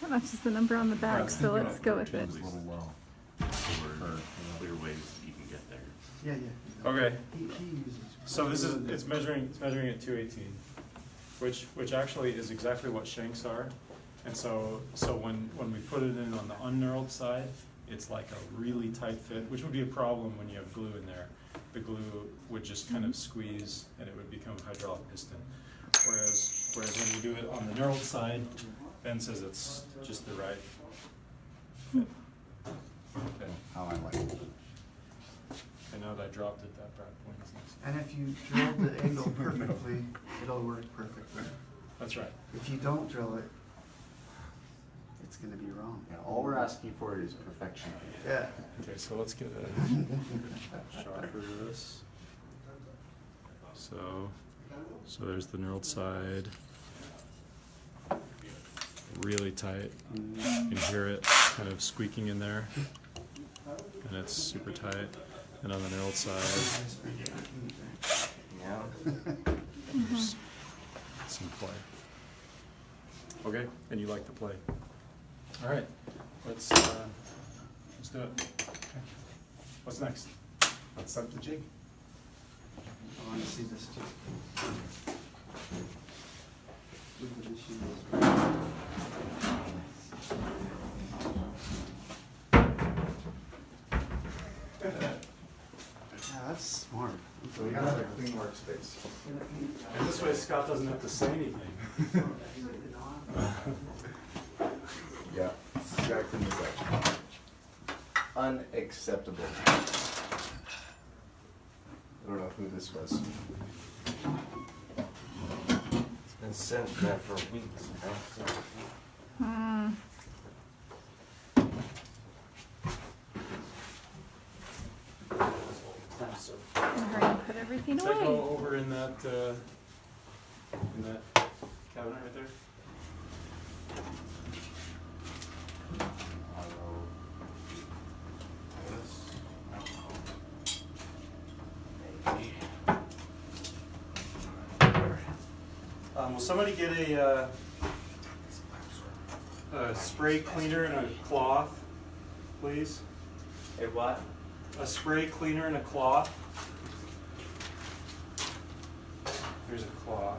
That matches the number on the Yeah, I back, was so thinking let's about go with 14 it. is a little low. Clear ways you can get there. Yeah, yeah. Okay. He uses. So this is, it's measuring at 218, which actually is exactly what shanks are. And so when we put it in on the unknurled side, it's like a really tight fit, which would be a problem when you have glue in there. The glue would just kind of squeeze and it would become a hydraulic piston. Whereas when you do it on the knurled side, Ben says it's just the right fit. Okay. How I like it. I know that I dropped it, that brad point is next. And if you drill the angle perfectly, it'll work perfectly. That's right. If you don't drill it, it's gonna be wrong. Yeah, all we're asking for is perfection. Yeah. Okay, so let's get a shot for this. So there's the knurled side. Really tight. You can hear it kind of squeaking in there. And it's super tight. And on the knurled side, Yeah. there's some play. Okay, and you like the play. All right, let's do it. Okay. What's next? Let's set the jig. I wanna see this too. Look at this sheet. Yeah, that's smart. So we gotta have a clean workspace. And this way Scott doesn't have to say anything. Yeah, you gotta clean this up. Unacceptable. I don't know who this was. It's been sitting there for weeks. Hmm. I'm hurry and put everything Does that away. go over in that cabinet right there? Will somebody get a spray cleaner and a cloth, please? Hey, what? A spray cleaner and a cloth. Here's a cloth.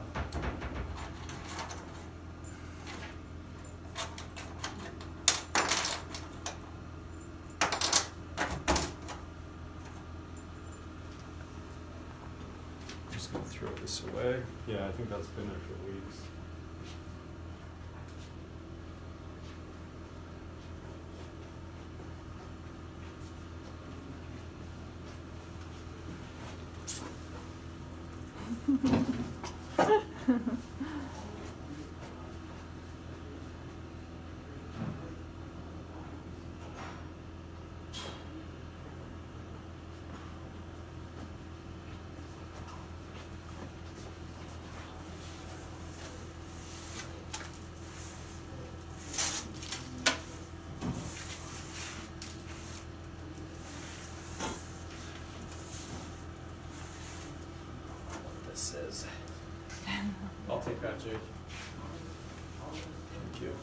I'm just gonna throw this away. Yeah, I think that's been there for weeks. This is. I'll take that, Jake. Thank you.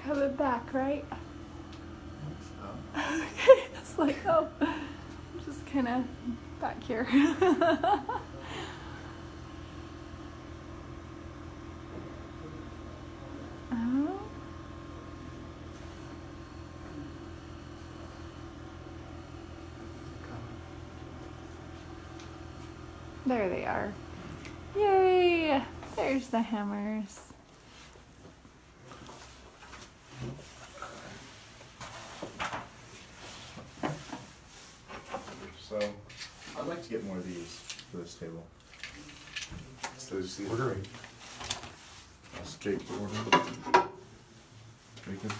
Coming back, right? So, Okay, it's like, oh, I'm just kind of back here. Oh. There they are. Yay! There's the hammers. So, I'd like to get more of these for this table. So just these. Ordering. That's Jake ordering. Bacon.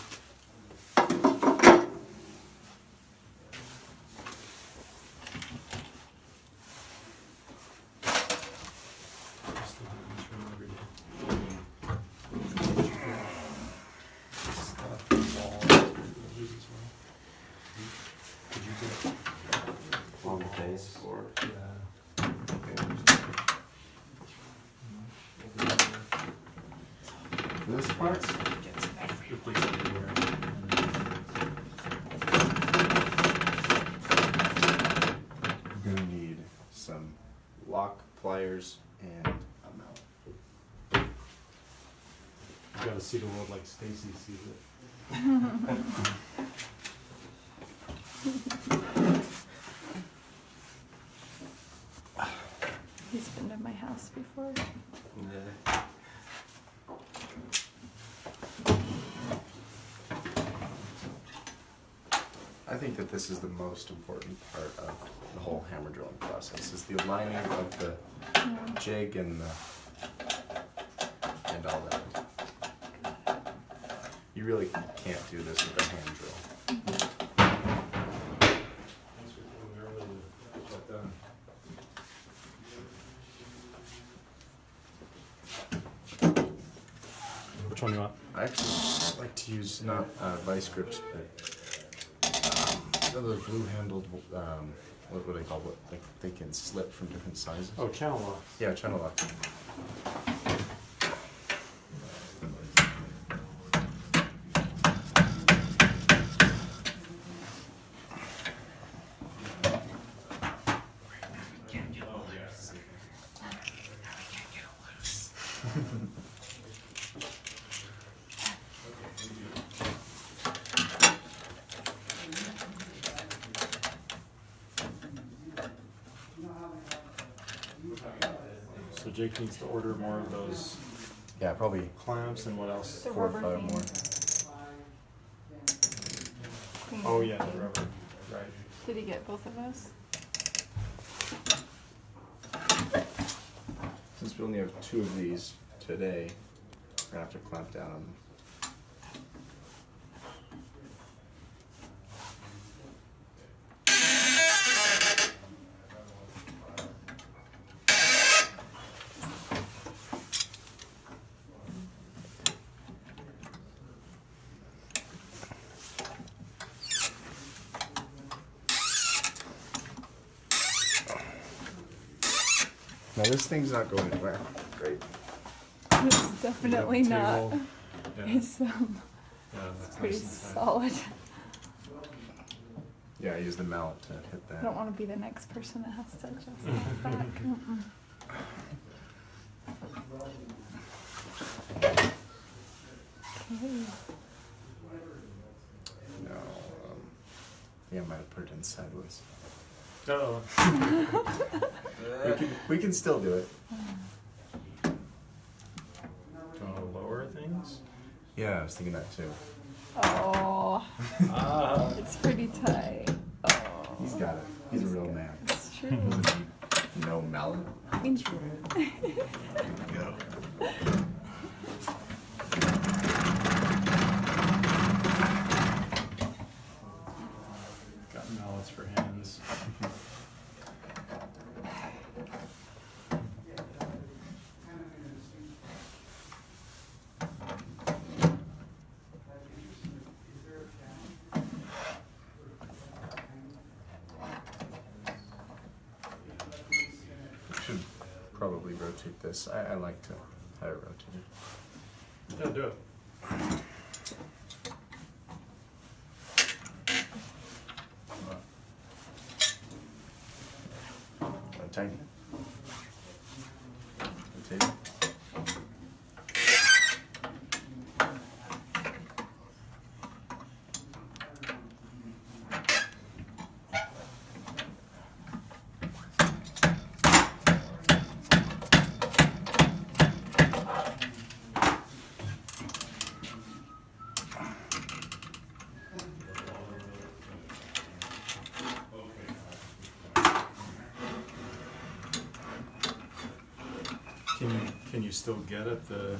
Just the difference from every day. Stuff all these as well. Did you get? On the face or? Yeah. this part. If we get here. We're gonna need some lock, pliers, and a mallet. You gotta see the world like Stacy sees it. He's been to my house before. Yeah. I think that this is the most important part of the whole hammer drilling process, is the aligning of the jig and all that. You really can't do this with a hand drill. Thanks for coming early to get that done. Which one do you want? I actually like to use not vice grips, but those blue handled, what do they call it? Like they can slip from different sizes. Oh, channel lock. Yeah, channel lock. So Jake needs to order more of those Yeah, probably clamps and what else? The 4 or rubber 5 more. thing. Oh yeah, the rubber, right. Did he get both of us? Since we only have 2 of these today, we're gonna have to clamp down on them. Now this thing's not going anywhere. Great. It's definitely not. Table. Yeah, It's yeah, that's pretty nice and tight. solid. Yeah, I use the mallet to hit I that. don't want to be the next person that has to adjust that back. Mm-mm. Okay. No, I think I might have put it in sideways. Uh-oh. We can still do it. Do you want to lower things? Yeah, I was thinking that too. Oh, Ah. it's pretty tight. Oh, He's got it. He's a real man. it's true. No mallet. Intro. Go. Got mallets for hands. Should probably rotate this. I like to have it rotated. Yeah, do it. Tighten it. Rotate it. Can you still get at the?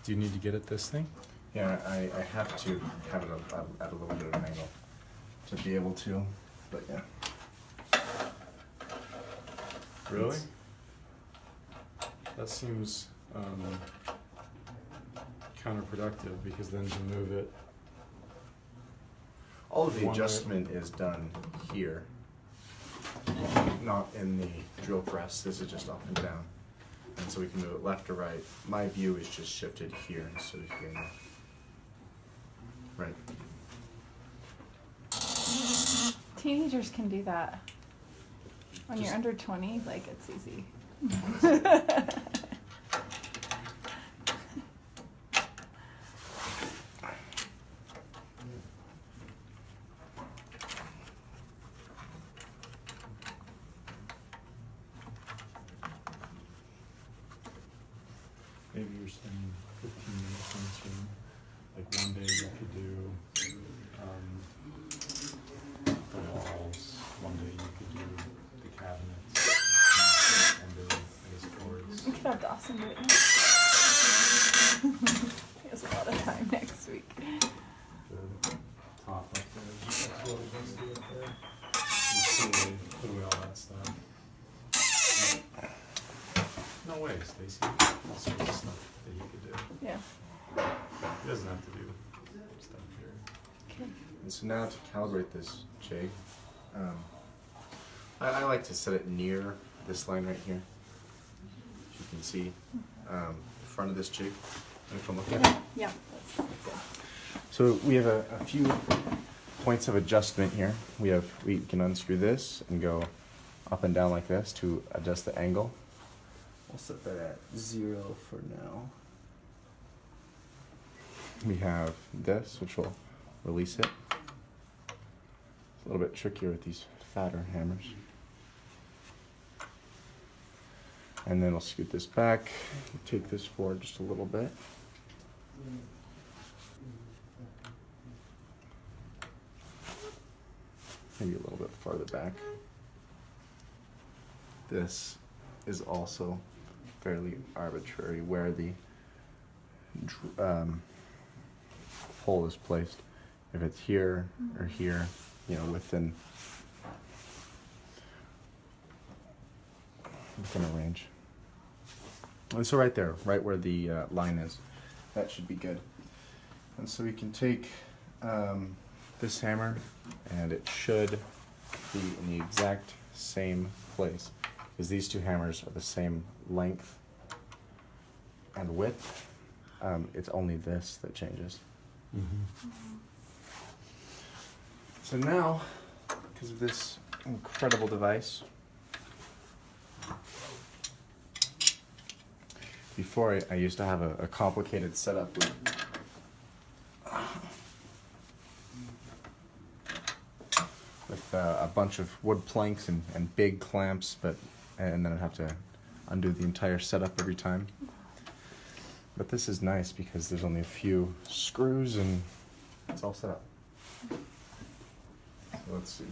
Do you need to get at this thing? Yeah, I have to have it at a little bit of an angle to be able to, but yeah. Really? That seems counterproductive because then to move it. All of the One way- adjustment is done here, not in the drill press. This is just up and down. And so we can move it left or right. My view is just shifted here instead of here. Right. Teenagers can do that. When you're under 20, like, it's easy. Maybe you're spending 15 minutes in this room. Like one day you could do the walls. One day you could do the cabinets and the boards. We could have Dawson do it. He has a lot of time next week. The top up there. That's what it does do up there. You put away all that stuff. No way, Stacy. All sorts of stuff that he could do. Yeah. He doesn't have to do stuff here. Okay. And so now to calibrate this jig, I like to set it near this line right here. As you can see, the front of this jig. And if I'm looking at it. Yeah, that's good. So we have a few points of adjustment here. We can unscrew this and go up and down like this to adjust the angle. We'll set that at 0 for now. We have this, which will release it. It's a little bit trickier with these fatter hammers. And then we'll scoot this back, take this forward just a little bit. Maybe a little bit farther back. This is also fairly arbitrary where the hole is placed. If it's here or here, you know, within a range. And so right there, right where the line is, that should be good. And so we can take this hammer, and it should be in the exact same place, because these two hammers are the same length and width. It's only this that changes. So now, because of this incredible device, before I used to have a complicated setup with a bunch of wood planks and big clamps, and then I'd have to undo the entire setup every time. But this is nice because there's only a few screws and it's all set up. So let's see.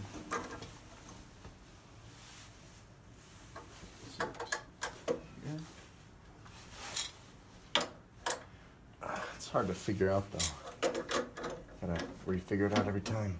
It's hard to figure out though. Gotta refigure it out every time.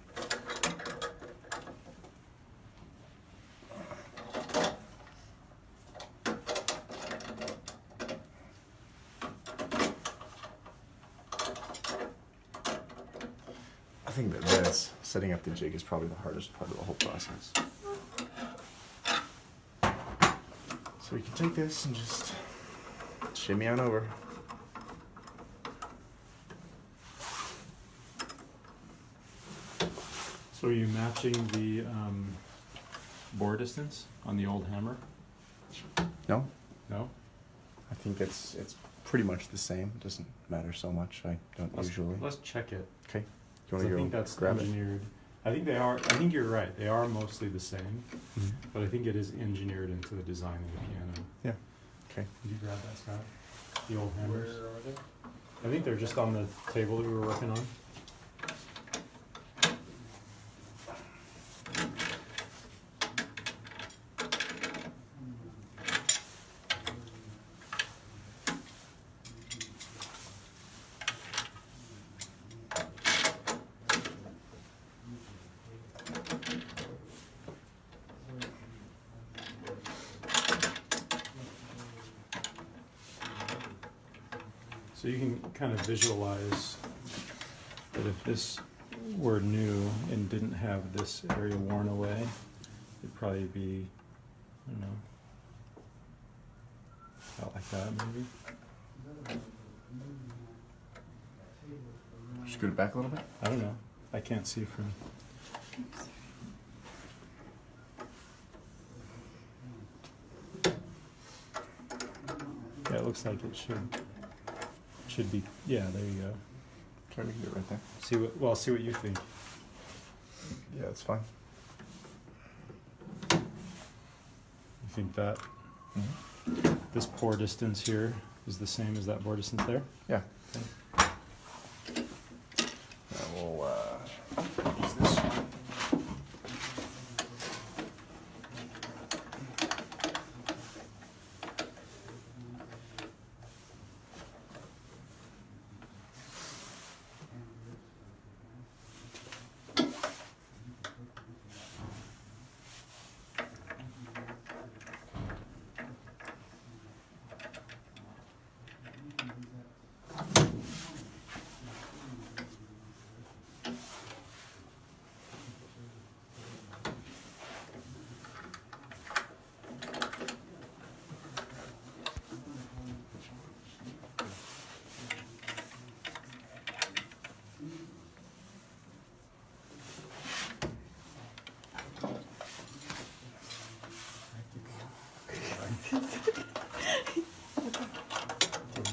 I think that this, setting up the jig, is probably the hardest part of the whole process. So we can take this and just shimmy on over. So are you matching the bore distance on the old hammer? No? No? I think it's pretty much the same. It doesn't matter so much. I don't usually. Let's check it. Okay. Do you 'Cause want I to think go that's grab engineered. I think they are. I think you're right. They are mostly the same, it? but I think it is engineered into the design of the piano. Yeah. Okay. Did you grab that, Scott? The old hammers. Where are they? I think they're just on the table that we were working on. So you can kind of visualize that if this were new and didn't have this area worn away, it'd probably be, I don't know, about like like that, maybe. Scoot it back a little bit. I don't know. I can't see from. Yeah, it looks like it should be. Yeah, there you go. Try to get it right there. See what you think. Yeah, that's fine. You think that this pore distance here is the same as that pore distance there? Yeah. We'll use this one.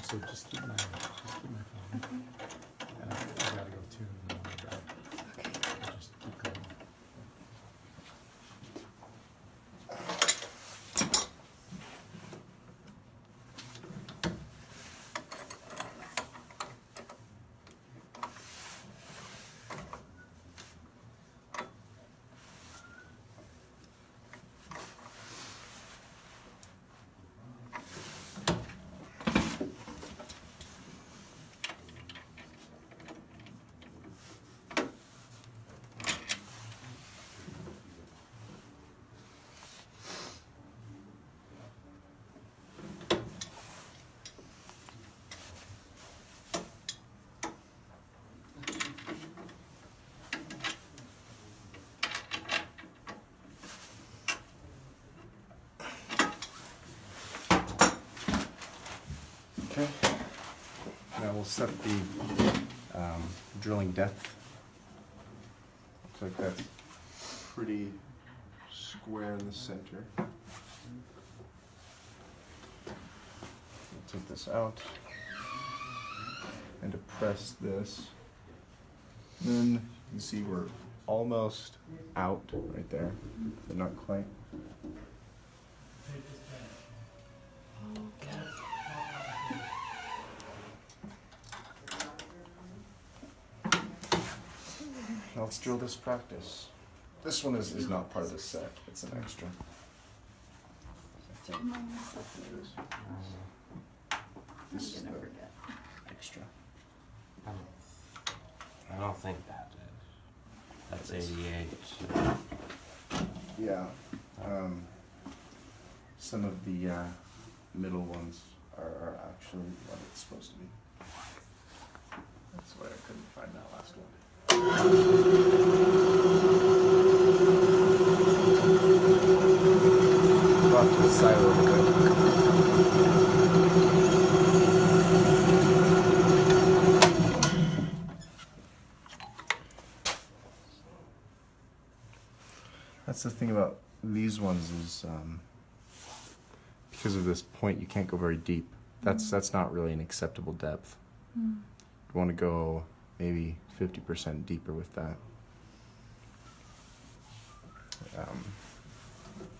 So just keep my phone. And I gotta go too. And then I'll grab. I'll just keep going. Okay. Now we'll set the drilling depth. Looks like that's pretty square in the center. Take this out and to press this. Then you can see we're almost out right there, but not quite. Now let's drill this practice. This one is not part of the set, it's an extra. This is the extra. I don't think that is. That's 88. Yeah. Some of the middle ones are actually what it's supposed to be. That's why I couldn't find that last one. Off to the side a little bit. That's the thing about these ones is because of this point you can't go very deep. That's not really an acceptable depth. You want to go maybe 50% deeper with that.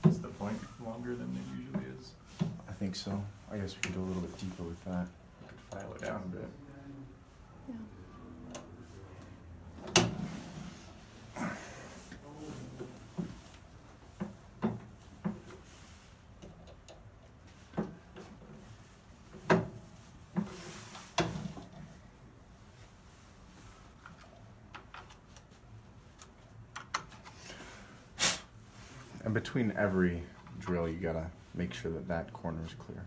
Is the point longer than it usually is? I think so. I guess we can go a little bit deeper with that. We could file it down a bit. And between every drill, you gotta make sure that that corner is clear.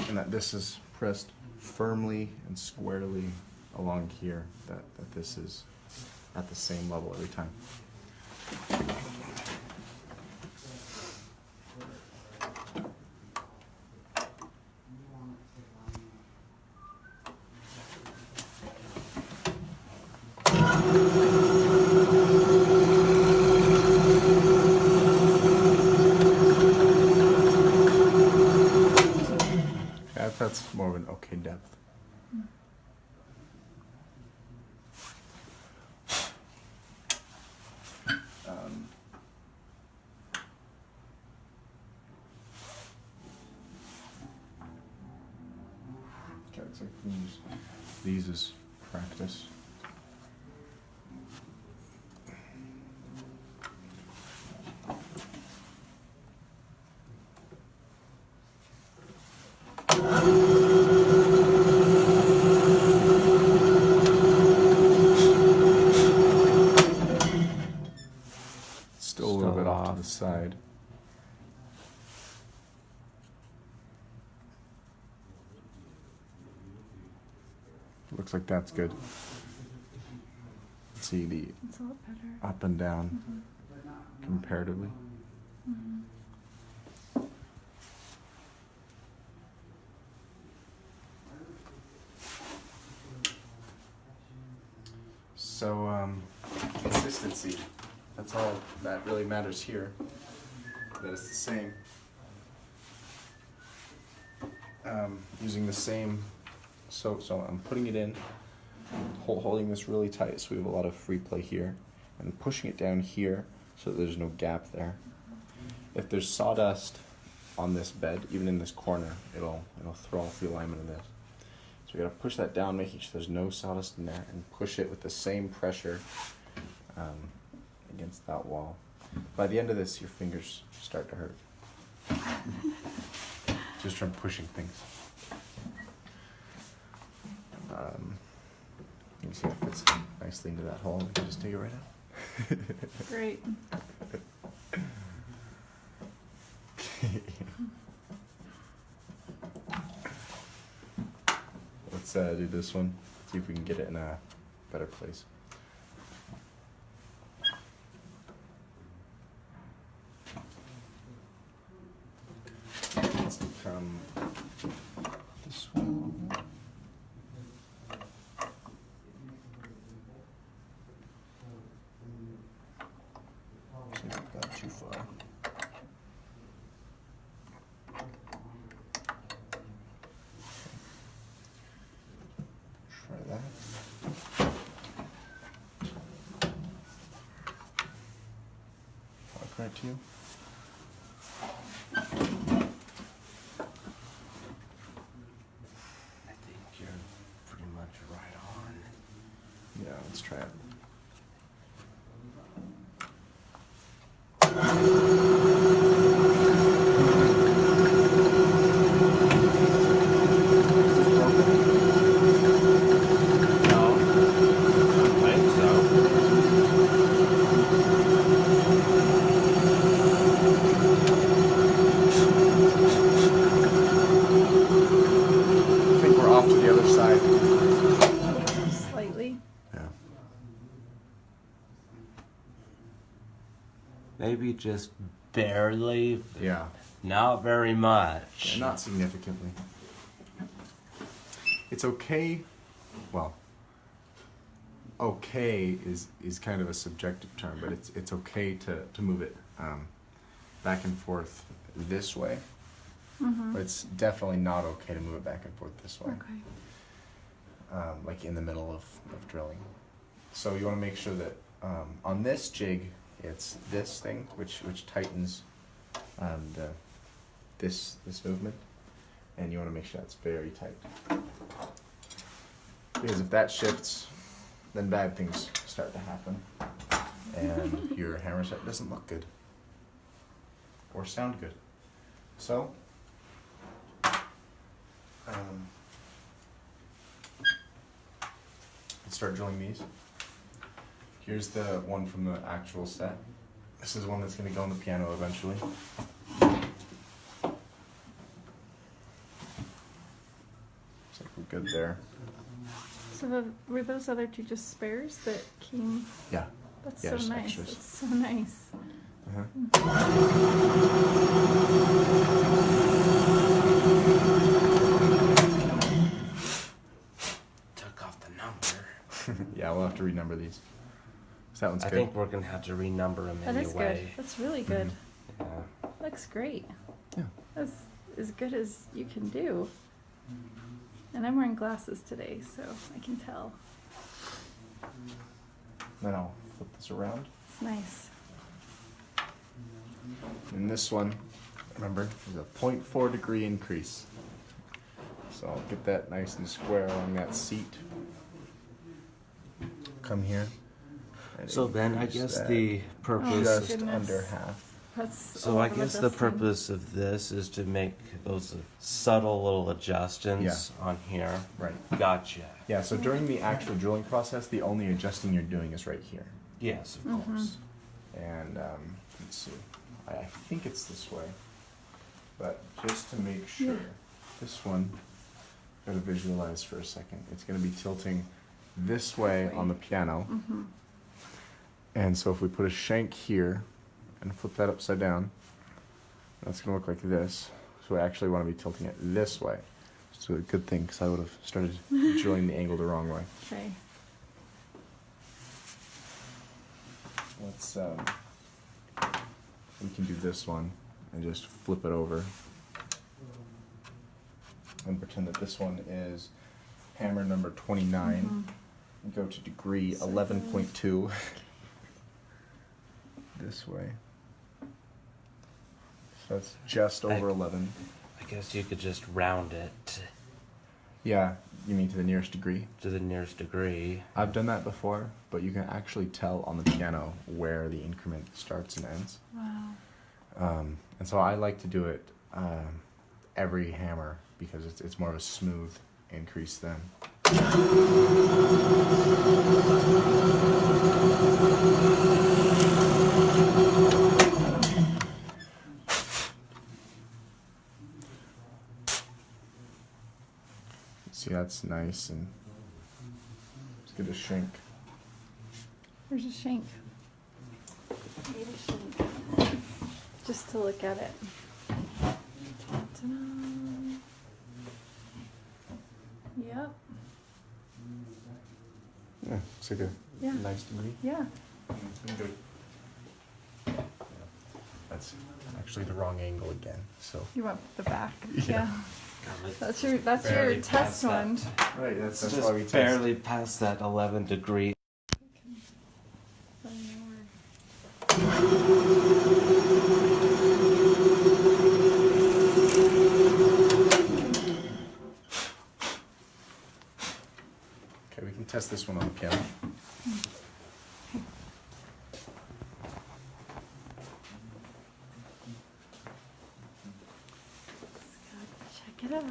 And that this is pressed firmly and squarely along here, that this is at the same level every time. an okay depth. Okay, looks like we can use these as practice. Still a little bit off to the side. Looks like that's good. See the It's a lot better. up and down comparatively. So, consistency. That's all that really matters here. That it's the same. Using the same. So I'm putting it in, holding this really tight so we have a lot of free play here, and pushing it down here so that there's no gap there. If there's sawdust on this bed, even in this corner, it'll throw off the alignment of this. So we gotta push that down, making sure there's no sawdust in there, and push it with the same pressure against that wall. By the end of this, your fingers start to hurt. Just from pushing things. You can see it fits nicely into that hole. We can just take it right out. Great. Let's do this one. See if we can get it in a better place. Let's come this way a little bit. See if I've got too far. Try that. Look right to you. I think you're pretty much right on. Yeah, let's try it. No, I think so. I think we're off to the other side. Slightly. Yeah. Maybe just barely, Yeah. not very much. Yeah, not significantly. It's okay. Well, okay is kind of a subjective term, but it's okay to move it back and forth this way. But it's definitely not okay to move it back and forth this way. Okay. Like in the middle of drilling. So you want to make sure that on this jig, it's this thing which tightens this movement, and you want to make sure that's very tight. Because if that shifts, then bad things start to happen, and your hammer set doesn't look good or sound good. So. Let's start drilling these. Here's the one from the actual set. This is one that's going to go on the piano eventually. Looks like we're good there. So were those other two just spares that came? Yeah. That's Yeah, so just nice. extras. That's so nice. Took off the number. Yeah, we'll have to renumber these. So that one's I good. think we're gonna have to renumber them That is good. anyway. That's really good. Yeah. Looks great. Yeah. That's as good as you can do. And I'm wearing glasses today, so I can tell. Then I'll flip this around. It's nice. And this one, remember, is a 0.4 degree increase. So I'll get that nice and square along that seat. Come here. and So then I increase guess that the Oh, purpose, just goodness. under half. That's a so lot I of guess the adjusting. purpose of this is to make those subtle little adjustments on here. Right. Gotcha. Yeah, so during the actual drilling process, the only adjusting you're doing is right here. Yes, of Mhm. course. And let's see, I think it's this way. But just to make sure, Yeah. this one, gotta visualize for a second. It's gonna be tilting this way on the piano. Mm-hmm. And so if we put a shank here and flip that upside down, that's gonna look like this. So we actually wanna be tilting it this way. It's a good thing, because I would have started drilling the angle the wrong way. Okay. Let's, we can do this one and just flip it over. And pretend that this one is hammer number 29. Mhm. And go to degree Circle. 11.2. This way. So that's just over 11. I guess you could just round it Yeah, you mean to the nearest degree? to the nearest degree. I've done that before, but you can actually tell on the piano where the increment starts and ends. Wow. And so I like to do it every hammer because it's more of a smooth increase then. See, that's nice and let's get a shank. Where's the shank? Need a shank. Just to look at it. Ta-da. Yep. Yeah, it's like a Yeah. nice degree. Yeah. That's actually the wrong angle again. So You want the back. Yeah. Yeah. That's your Barely test past that. one. right, that's It's why we just test. barely past that 11 degree. Okay, we can test this one on the piano. Check it out.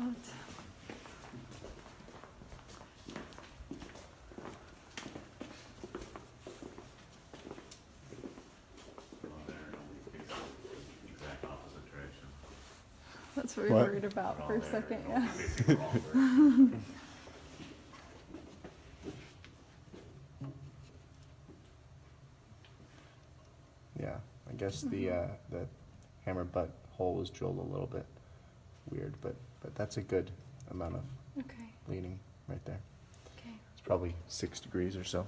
Oh, there, only facing the exact opposite direction. That's what we were What? worried about Oh, for a there, second. only Yeah. facing the wrong direction. Yeah, I guess the hammer butt hole was drilled a little bit weird, but that's a good amount of Okay. leaning right there. Okay. It's probably 6 degrees or so.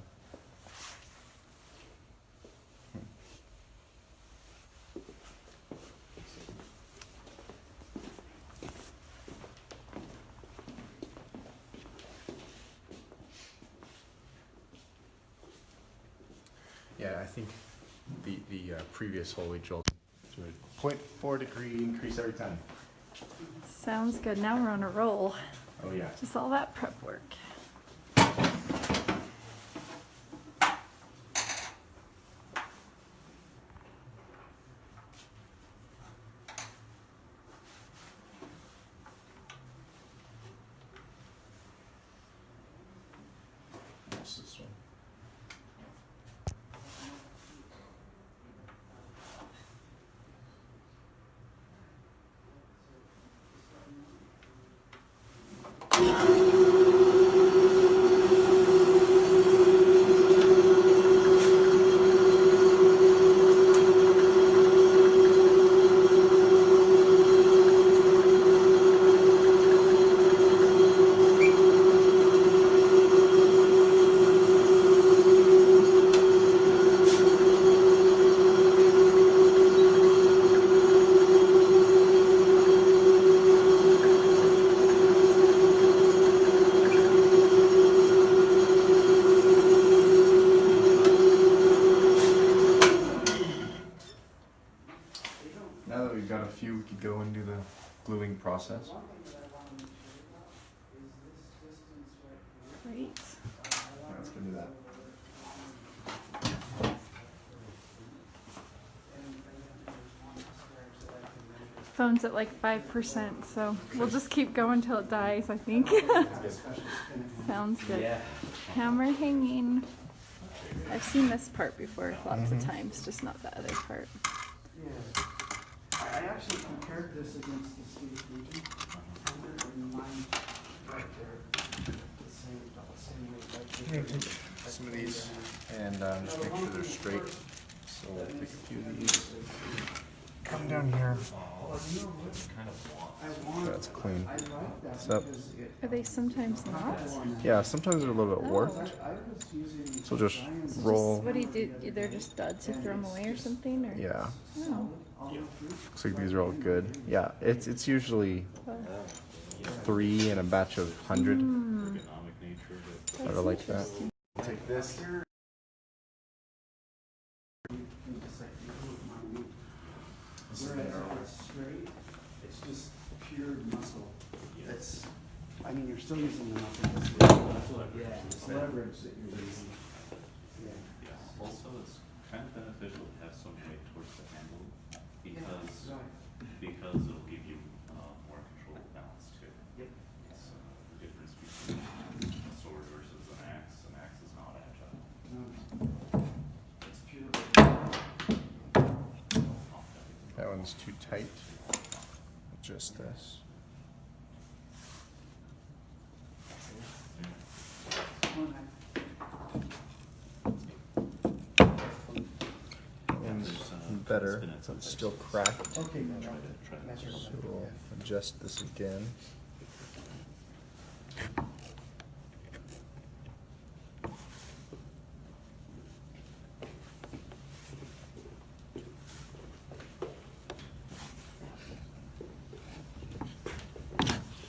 Yeah, I think the previous hole we drilled to a 0.4 degree increase every time. Sounds good. Now we're on a roll. Oh yeah. Just all that prep work. What's this one? Now that we've got a few, we could go and do the gluing process. Great. Let's go do that. Phone's at like 5%, so we'll just keep going till it dies, I think. Sounds good. Yeah. Hammer hanging. I've seen this part before lots of times, just not the other part. Yeah. I actually compared this against the state region. And mine right there, the same weight, like this. Some of these and just make sure they're straight. So we'll take a few of these. Come down here. That's clean. I like that So- because it. Are they sometimes not? Yeah, sometimes they're a little bit warped. I was using. So just It's roll. Just, what do you do? They're just duds, you throw them away or something? Or? Yeah, Oh, looks like these are all good. Yeah, it's usually well, 3 in a batch of 100. Economic nature of I that's like that. interesting. Take this. Whereas if it's straight, it's just pure muscle. It's, I mean, you're still using the muscle. But it's leverage that you're using. Yeah. Yeah, also it's kind of beneficial to have some weight towards the handle because, Right. because it'll give you more control of balance too. Yep. It's the difference between a sword versus an axe. An axe is not agile. No. It's pure. That one's too tight. Just this. That one's better. It's still cracked. Okay, no, Try to measure So it. we'll adjust this again.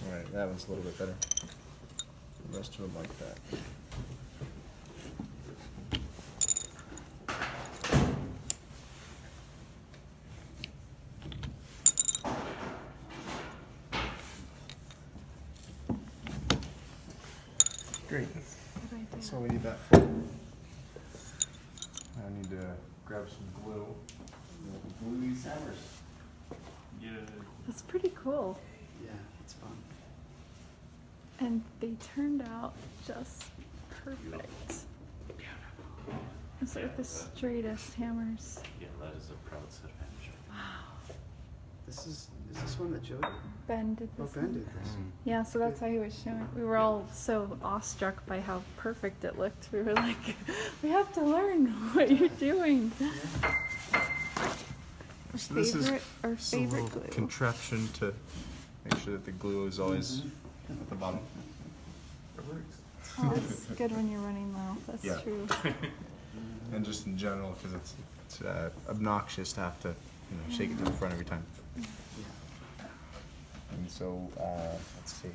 Alright, that one's a little bit better. The rest of them like that. Great. Good That's idea. all we need that for. I need to grab some glue. Glue these hammers. Yeah. That's pretty cool. Yeah, it's fun. And they turned out just perfect. It's like the straightest hammers. Yeah, that is a proud set of hammers. Wow. Is this one that Joe did? Ben did Oh, this Ben one. did this. Yeah, so that's why he was showing. We were all so awestruck by how perfect it looked. We were like, we have to learn what you're doing. So this is Our just a little favorite glue. contraption to make sure that the glue is always at the bottom. Oh, it's good when you're running low. That's Yeah. true. And just in general, because it's obnoxious to have to shake it to the front every time. And so, let's see.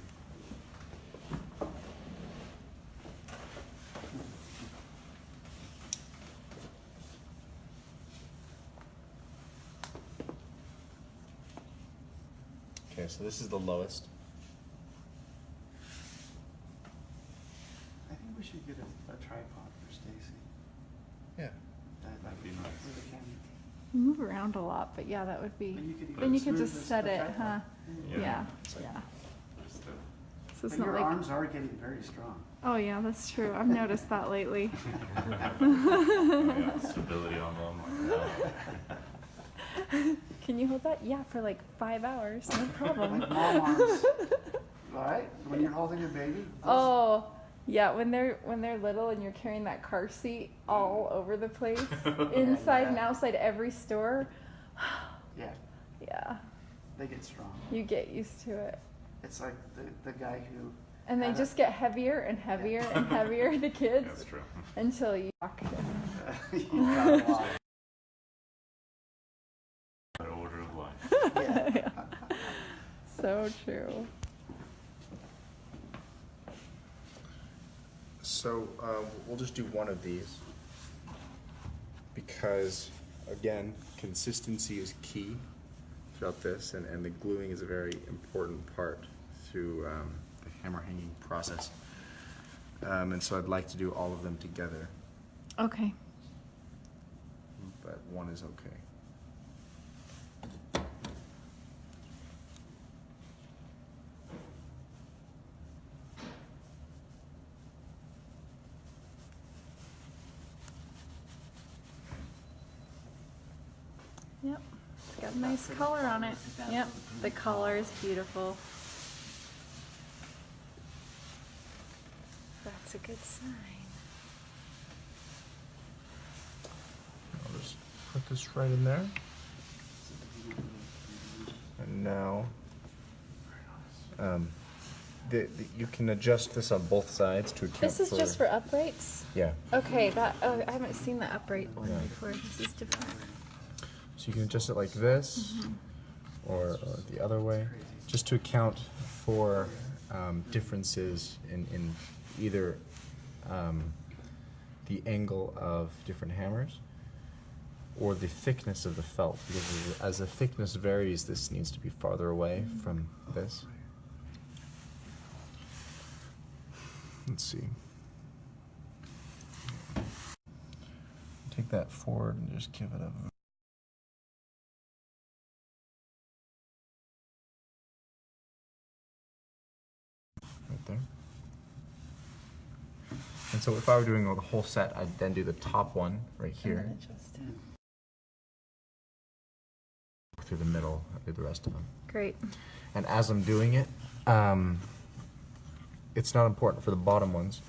Okay, so this is the lowest. I think we should get a tripod for Stacy. Yeah. That'd be nice. With a camera. We move around a lot, but yeah, that would be. But you could Then you even could smooth just this set with a it, huh? tripod. Yeah, yeah. It's like- Just, So it's But not your like. arms are getting very strong. Oh yeah, that's true. I've noticed that lately. yeah, stability on them. Can you hold that? Yeah, for like 5 hours, no problem. Like mom arms. Right? When you're holding a baby. those- Oh, yeah, when they're little and you're carrying that car seat all over the place, inside and Yeah. outside every store. Yeah, Yeah, they get strong. you get used to it. It's like the guy who. And they had a- just get heavier and heavier and heavier, the kids, That's true. until you walk. You got a lot. The order of life. Yeah. So true. So we'll just do one of these because, again, consistency is key. about this, and the gluing is a very important part through the hammer hanging process. And so I'd like to do all of them together, Okay. but one is okay. Yep. It's got a nice color on it. Yep. The color is beautiful. That's a good sign. I'll just put this right in there. And now, you can adjust this on both sides to account This is just for uprights? Yeah. Okay, I haven't seen the upright one Yeah. before. This is different. So you can adjust it like this, or the other way, just to account for differences in either the angle of different hammers or the thickness of the felt. Because as the thickness varies, this needs to be farther away from this. Let's see. Take that forward and just give it a right there. And so if I were doing the whole set, I'd then do the top one right here, And then adjust it. through the middle, I'd do the rest of them. Great. And as I'm doing it, it's not important for the bottom ones,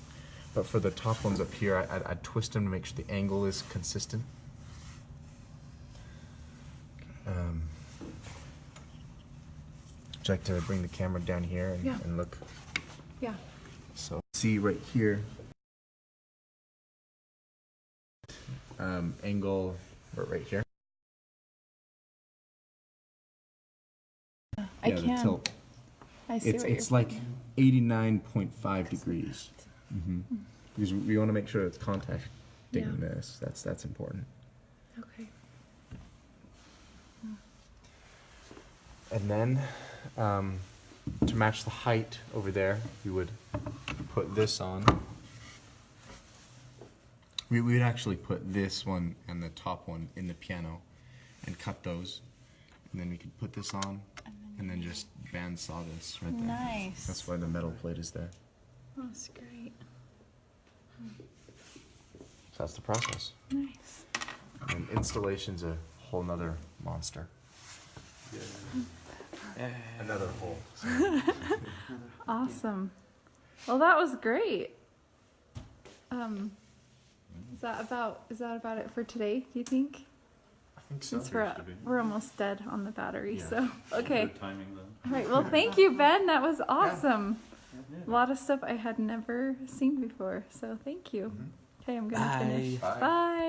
but for the top ones up here, I'd twist them to make sure the angle is consistent. Would you like to bring the camera down here and, Yeah. and look? Yeah. So see right here, angle right here. I The can. tilt. I see what It's you're like 89.5 degrees. Because we want to make sure it's contacting Yeah. this. That's important. Okay. And then, to match the height over there, we would put this on. We would actually put this one and the top one in the piano and cut those. And then we could put this on and then just bandsaw this right there. Nice. That's why the metal plate is there. That's great. So that's the process. Nice. And installation's a whole nother monster. Another hole. Awesome. Well, that was great. Is that about it for today, do you think? I think so. Since Appears to be. we're almost dead on the battery, Yeah. so okay. Good timing then. All right. Well, thank you, Ben. That was awesome. Yeah. A lot of stuff I had never seen before, so thank you. Okay, I'm gonna finish. Bye. Bye.